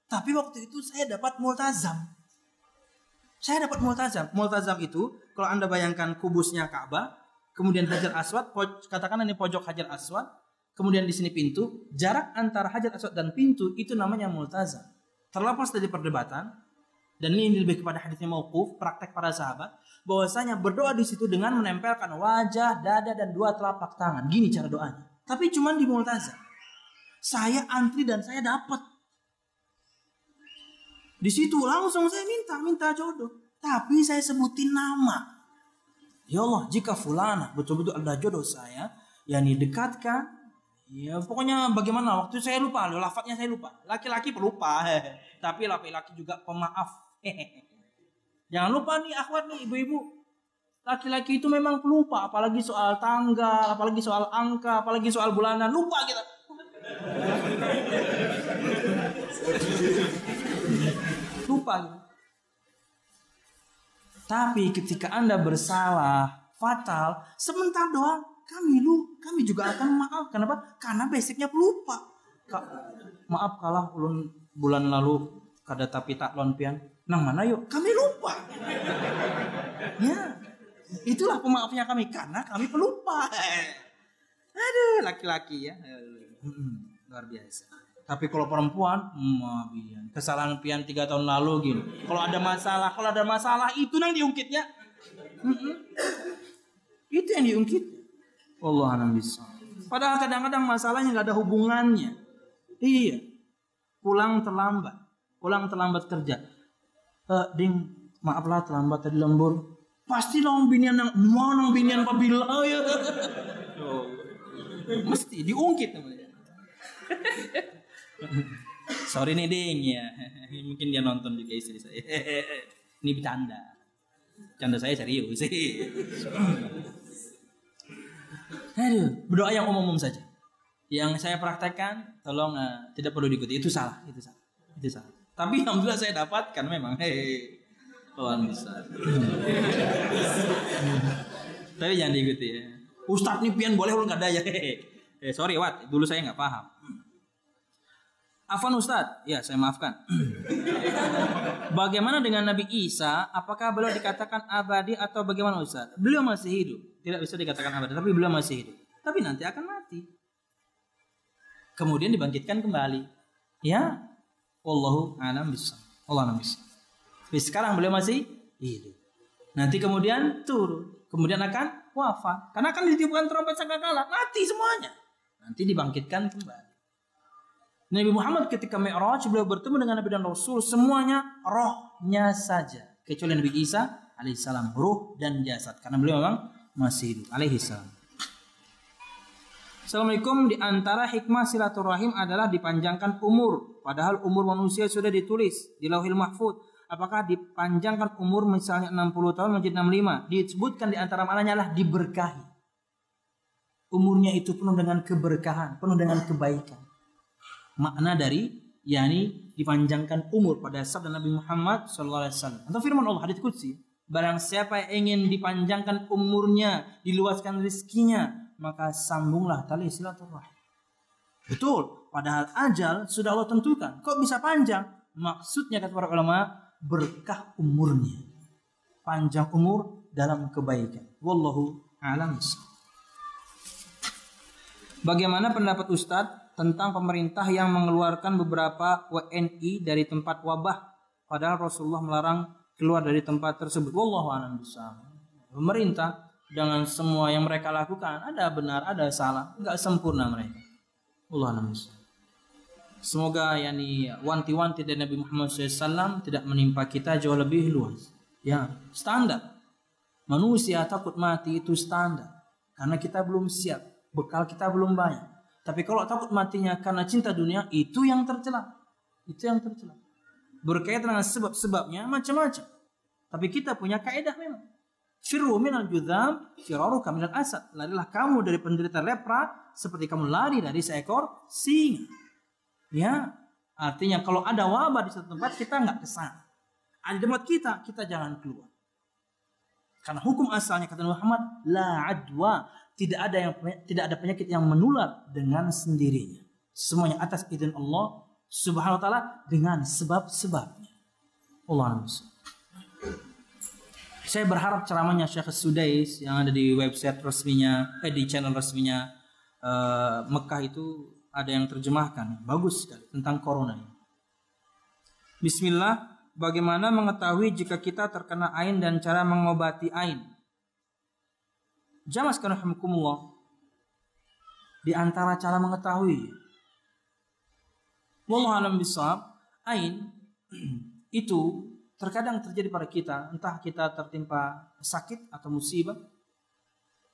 Tapi waktu itu saya dapat multazam. Multazam itu, kalau Anda bayangkan kubusnya Ka'bah, kemudian Hajar Aswad, katakan ini pojok Hajar Aswad, kemudian di sini pintu, jarak antara Hajar Aswad dan pintu itu namanya multazam. Terlepas dari perdebatan, dan ini lebih kepada hadisnya mauquf, praktek para sahabat, bahwasanya berdoa di situ dengan menempelkan wajah, dada, dan 2 telapak tangan. Gini cara doanya. Tapi cuma di multazam. Saya antri dan saya dapat. Di situ langsung saya minta jodoh. Tapi saya sebutin nama. Ya Allah, jika fulana betul-betul ada jodoh saya, yakni dekatkan. Ya pokoknya bagaimana, waktu saya lupa, lafadznya saya lupa. Laki-laki pelupa, tapi laki-laki juga pemaaf. Jangan lupa nih akhwat nih ibu-ibu. Laki-laki itu memang pelupa, apalagi soal tanggal, apalagi soal angka, apalagi soal bulanan, lupa kita. Lupa gitu. Tapi ketika Anda bersalah fatal, sebentar doang kami juga akan maaf. Kenapa? Karena basicnya pelupa. Maaf kalah ulun bulan lalu kada tapi tak lon pian. Nang mana yuk? Kami lupa. Ya. Itulah pemaafnya kami karena kami pelupa. Aduh, laki-laki ya. Luar biasa. Tapi kalau perempuan, kesalahan pian 3 tahun lalu gini. Kalau ada masalah itu nang diungkitnya. Itu yang diungkit. Allah a'lam bishawab. Padahal kadang-kadang masalahnya nggak ada hubungannya. Iya. Pulang terlambat kerja. Ding, maaflah terlambat tadi lembur. Pasti nong binian yang mana binian pabila ya. Mesti diungkit namanya. Sorry nih Ding ya. Mungkin dia nonton juga istri saya. Ini bercanda. Canda saya serius sih. Aduh, berdoa yang umum saja. Yang saya praktekkan, tolong tidak perlu diikuti. Itu salah. Tapi alhamdulillah saya dapatkan memang. Tuhan besar. Tapi jangan diikuti ya. Ustadz nih pian boleh nggak ada ya. Sorry Wat, dulu saya nggak paham. Afwan Ustadz, ya saya maafkan. Bagaimana dengan Nabi Isa? Apakah beliau dikatakan abadi atau bagaimana Ustadz? Beliau masih hidup. Tidak bisa dikatakan abadi, tapi beliau masih hidup. Tapi nanti akan mati. Kemudian dibangkitkan kembali. Ya, wallahu a'lam bishawab. Allah a'lam bishawab. Tapi sekarang beliau masih hidup. Nanti kemudian turun. Kemudian akan wafat. Karena akan ditiupkan trompet sangkakala. Mati semuanya. Nanti dibangkitkan kembali. Nabi Muhammad ketika Mi'raj beliau bertemu dengan Nabi dan Rasul semuanya rohnya saja kecuali Nabi Isa alaihissalam ruh dan jasad karena beliau memang masih hidup alaihissalam. Assalamualaikum. Di antara hikmah silaturahim adalah dipanjangkan umur, padahal umur manusia sudah ditulis di Lauhil Mahfuz. Apakah dipanjangkan umur misalnya 60 tahun menjadi 65? Disebutkan di antara maknanya adalah diberkahi. Umurnya itu penuh dengan keberkahan, penuh dengan kebaikan. Makna dari yakni dipanjangkan umur pada sabda Nabi Muhammad SAW atau firman Allah hadits qudsi, barang siapa yang ingin dipanjangkan umurnya, diluaskan rezekinya, maka sambunglah tali silaturahim. Betul, padahal ajal sudah Allah tentukan. Kok bisa panjang? Maksudnya kata para ulama, berkah umurnya, panjang umur dalam kebaikan. Wallahu a'lam. Bagaimana pendapat Ustadz tentang pemerintah yang mengeluarkan beberapa WNI dari tempat wabah, padahal Rasulullah melarang keluar dari tempat tersebut? Wallahu a'lam bishawab. Pemerintah dengan semua yang mereka lakukan ada benar, ada salah, enggak sempurna mereka. Wallahu a'lam bishawab. Semoga yakni wanti-wanti dari Nabi Muhammad SAW tidak menimpa kita jauh lebih luas. Ya, standar. Manusia takut mati itu standar. Karena kita belum siap, bekal kita belum banyak. Tapi kalau takut matinya karena cinta dunia, itu yang tercela. Itu yang tercela. Berkaitan dengan sebab-sebabnya macam-macam. Tapi kita punya kaidah memang. Firru minal judham, firaruka minal asad. Larilah kamu dari penderita lepra seperti kamu lari dari seekor singa. Ya, artinya kalau ada wabah di satu tempat kita nggak kesana. Ada tempat kita jangan keluar. Karena hukum asalnya kata Muhammad, la adwa, tidak ada penyakit yang menular dengan sendirinya. Semuanya atas izin Allah Subhanahu wa taala dengan sebab-sebabnya. Allah. Saya berharap ceramahnya Syekh Sudais yang ada di website resminya, di channel resminya Mekah itu ada yang terjemahkan. Bagus sekali tentang corona ini. Bismillah. Bagaimana mengetahui jika kita terkena ain dan cara mengobati ain? Jamaah sekalian rahimakumullah. Di antara cara mengetahui, wallahu a'lam bishawab, ain itu terkadang terjadi pada kita, entah kita tertimpa sakit atau musibah.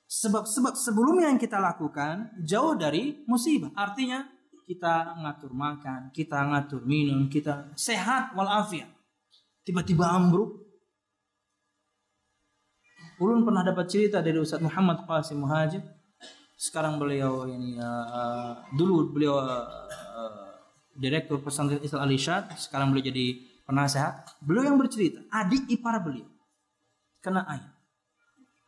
Sebab-sebab sebelumnya yang kita lakukan jauh dari musibah. Artinya kita ngatur makan, kita ngatur minum, kita sehat walafiat. Tiba-tiba ambruk. Ulun pernah dapat cerita dari Ustaz Muhammad Qasim Muhajir. Sekarang beliau ini dulu beliau direktur pesantren Islam Al-Irsyad, sekarang beliau jadi penasehat. Beliau yang bercerita, adik ipar beliau kena ain.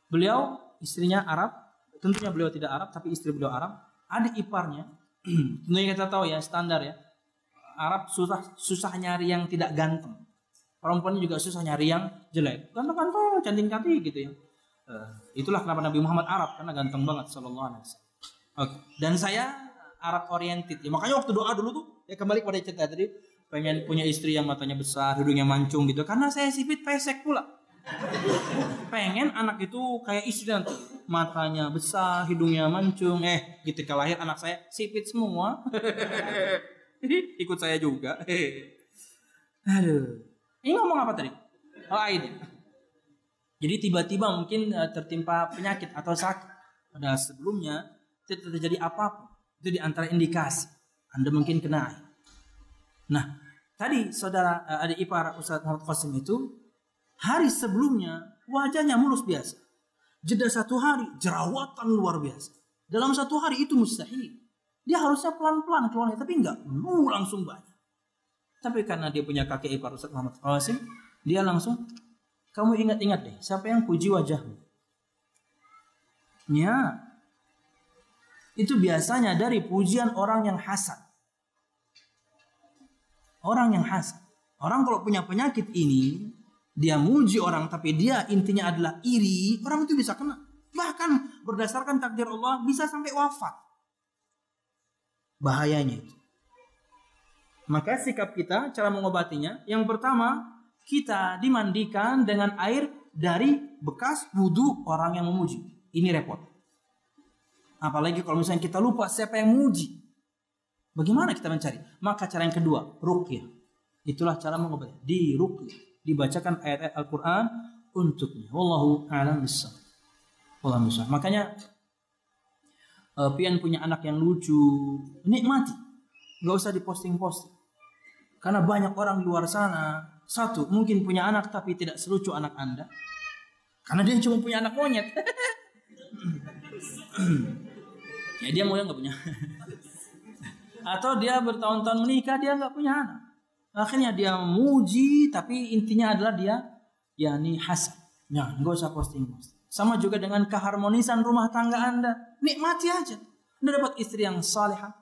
Beliau istrinya Arab, tentunya beliau tidak Arab tapi istri beliau Arab. Adik iparnya, tentunya kita tahu ya standar ya. Arab susah nyari yang tidak ganteng. Perempuan juga susah nyari yang jelek. Ganteng-ganteng, cantik-cantik gitu ya. Itulah kenapa Nabi Muhammad Arab, karena ganteng banget sallallahu alaihi wasallam. Oke. Dan saya Arab oriented. Ya, makanya waktu doa dulu tuh, ya kembali pada cerita tadi, pengen punya istri yang matanya besar, hidungnya mancung gitu. Karena saya sipit pesek pula. Pengen anak itu kayak istri nanti. matanya besar, hidungnya mancung. Ketika lahir anak saya sipit semua. Ikut saya juga. Aduh. Ini ngomong apa tadi? Aid. Jadi tiba-tiba mungkin tertimpa penyakit atau sakit. Padahal sebelumnya tidak terjadi apapun. Itu di antara indikasi Anda mungkin kena aid. Nah, tadi saudara adik ipar Ustaz Muhammad Qasim itu hari sebelumnya wajahnya mulus biasa. Jeda 1 hari jerawatan luar biasa. Dalam 1 hari itu mustahil. Dia harusnya pelan-pelan keluarnya, tapi enggak, langsung banyak. Tapi karena dia punya kakek ipar Ustaz Muhammad Qasim, dia langsung, kamu ingat-ingat deh, siapa yang puji wajahmu? Ya, itu biasanya dari pujian orang yang hasad. Orang yang hasad. Orang kalau punya penyakit ini, dia muji orang tapi dia intinya adalah iri, orang itu bisa kena. Bahkan berdasarkan takdir Allah bisa sampai wafat. Bahayanya itu. Maka sikap kita, cara mengobatinya, yang pertama, kita dimandikan dengan air dari bekas wudhu orang yang memuji. Ini repot. Apalagi kalau misalnya kita lupa siapa yang memuji. Bagaimana kita mencari? Maka cara yang kedua, ruqyah. Itulah cara mengobati. Di ruqyah. Dibacakan ayat-ayat Al-Quran untuknya. Wallahu a'lam bishawab. Wallahu a'lam. Makanya pian punya anak yang lucu, nikmati. Gak usah diposting-posting. Karena banyak orang di luar sana, satu mungkin punya anak tapi tidak selucu anak Anda. Karena dia cuma punya anak monyet. Ya dia mau yang gak punya. Atau dia bertahun-tahun menikah dia gak punya anak. Akhirnya dia muji tapi intinya adalah dia yakni hasad. Nah, gak usah posting-posting. Sama juga dengan keharmonisan rumah tangga Anda. Nikmati aja. Anda dapat istri yang salihah.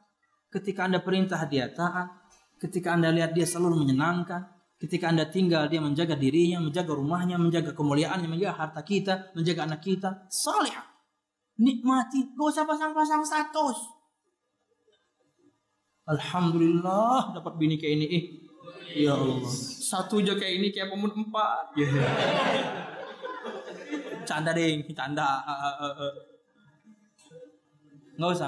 Ketika Anda perintah dia taat. Ketika Anda lihat dia selalu menyenangkan. Ketika Anda tinggal dia menjaga dirinya, menjaga rumahnya, menjaga kemuliaannya, menjaga harta kita, menjaga anak kita. Salihah. Nikmati. Gak usah pasang-pasang status. Alhamdulillah dapat bini kayak ini. Ya Allah. Satu aja kayak ini kayak pemun 4. Canda deh, canda. Nggak usah.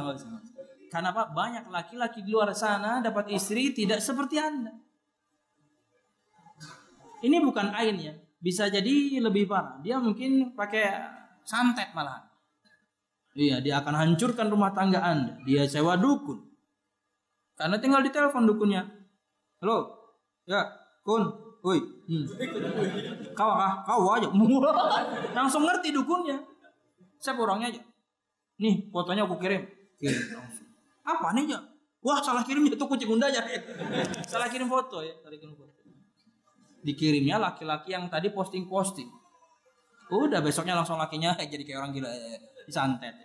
Karena apa? Banyak laki-laki di luar sana dapat istri tidak seperti Anda. Ini bukan ainnya, bisa jadi lebih parah. Dia mungkin pakai santet malah. Iya, dia akan hancurkan rumah tangga Anda. Dia sewa dukun. Karena tinggal ditelepon dukunnya. Halo, ya, kun, woi, kau aja, langsung ngerti dukunnya. Siapa orangnya aja? Nih fotonya aku kirim langsung. Apa nih ya? Wah salah kirim itu kucing unda aja. Salah kirim foto ya, Dikirimnya laki-laki yang tadi posting. Udah besoknya langsung lakinya jadi kayak orang gila, disantet.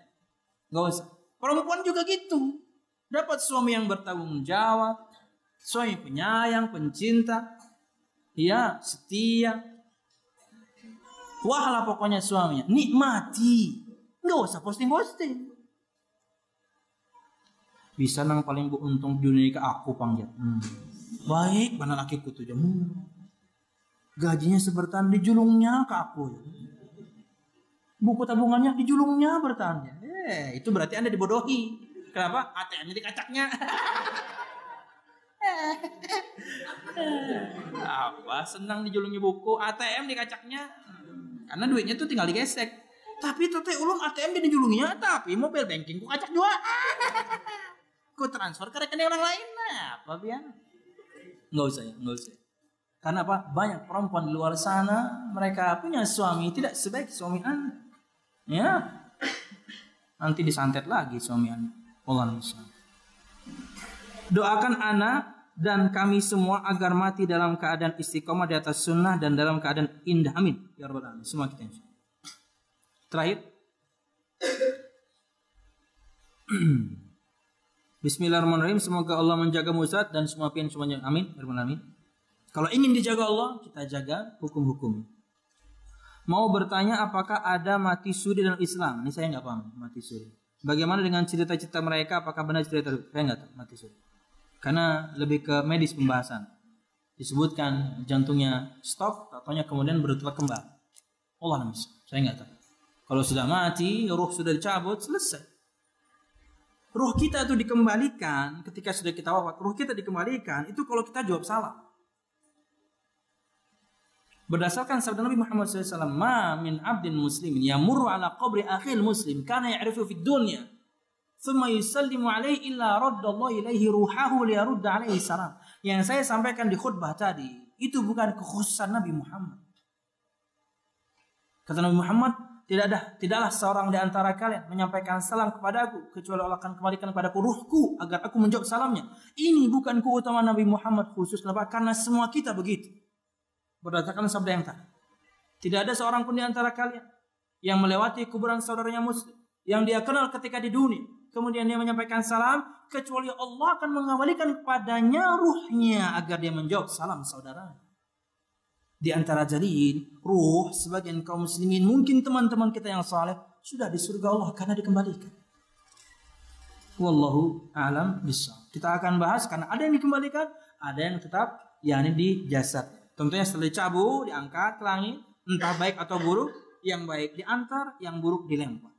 Gak usah. Perempuan juga gitu. Dapat suami yang bertanggung jawab, suami penyayang, pencinta, ya setia. Wah lah pokoknya suaminya, nikmati, nggak usah posting. Bisa nang paling untung di dunia ke aku panggil. Baik, mana lakiku tuh jamu. Gajinya sebertan dijulungnya ke aku. Buku tabungannya dijulungnya bertanya. Itu berarti Anda dibodohi. Kenapa? ATM-nya dikacaknya. Apa? Senang dijulungi buku, ATM dikacaknya. Karena duitnya tuh tinggal digesek. Tapi teteh ulun ATM dia dijulunginya, tapi mobile banking ku kacak juga. Ku transfer ke rekening orang lain. Nah, apa biar? Nggak usah. Karena apa? Banyak perempuan di luar sana, mereka punya suami tidak sebaik suami Anda. Ya. Nanti disantet lagi suami Anda. Doakan anak dan kami semua agar mati dalam keadaan istiqomah di atas sunnah dan dalam keadaan indah. Amin. Ya Rabbal Alamin. Semua kita insya. Terakhir. Bismillahirrahmanirrahim. Semoga Allah menjaga Ustaz dan semua pian semuanya. Amin. Ya Rabbal Alamin. Kalau ingin dijaga Allah, kita jaga hukum-hukum. Mau bertanya apakah ada mati suri dalam Islam? Ini saya nggak paham mati suri. Bagaimana dengan cerita-cerita mereka? Apakah benar cerita? Saya nggak tahu mati suri. Karena lebih ke medis pembahasan. Disebutkan jantungnya stop, ataunya kemudian berdetak kembali. Allah nami. Saya nggak tahu. Kalau sudah mati, ruh sudah dicabut, selesai. Ruh kita itu dikembalikan ketika sudah kita wafat. Ruh kita dikembalikan itu kalau kita jawab salam. Berdasarkan sabda Nabi Muhammad SAW, "Ma min abdin muslimin yamurru ala qabri akhil muslim kana ya'rifu fid dunya, thumma yusallimu alaihi illa raddallahu ilaihi ruhahu liyarudda alaihi salam." Yang saya sampaikan di khutbah tadi, itu bukan kekhususan Nabi Muhammad. Kata Nabi Muhammad, tidaklah seorang di antara kalian menyampaikan salam kepadaku kecuali Allah akan kembalikan kepadaku ruhku agar aku menjawab salamnya. Ini bukan keutamaan Nabi Muhammad khusus, kenapa? Karena semua kita begitu. Berdasarkan sabda yang tadi. Tidak ada seorang pun di antara kalian yang melewati kuburan saudaranya muslim yang dia kenal ketika di dunia, kemudian dia menyampaikan salam, kecuali Allah akan mengembalikan kepadanya ruhnya agar dia menjawab salam saudaranya. Di antara jalin ruh sebagian kaum muslimin, mungkin teman-teman kita yang saleh sudah di surga Allah karena dikembalikan. Wallahu a'lam bishawab. Kita akan bahas karena ada yang dikembalikan, ada yang tetap yakni di jasad. Tentunya setelah dicabut, diangkat ke langit, entah baik atau buruk, yang baik diantar, yang buruk dilempar.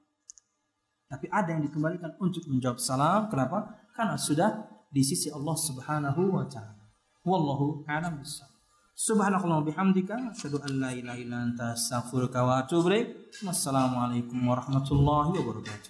Tapi ada yang dikembalikan untuk menjawab salam. Kenapa? Karena sudah di sisi Allah Subhanahu wa taala. Wallahu a'lam bishawab. Subhanakallahumma bihamdika asyhadu an la ilaha illa anta astaghfiruka wa atubu ilaik. Wassalamualaikum warahmatullahi wabarakatuh.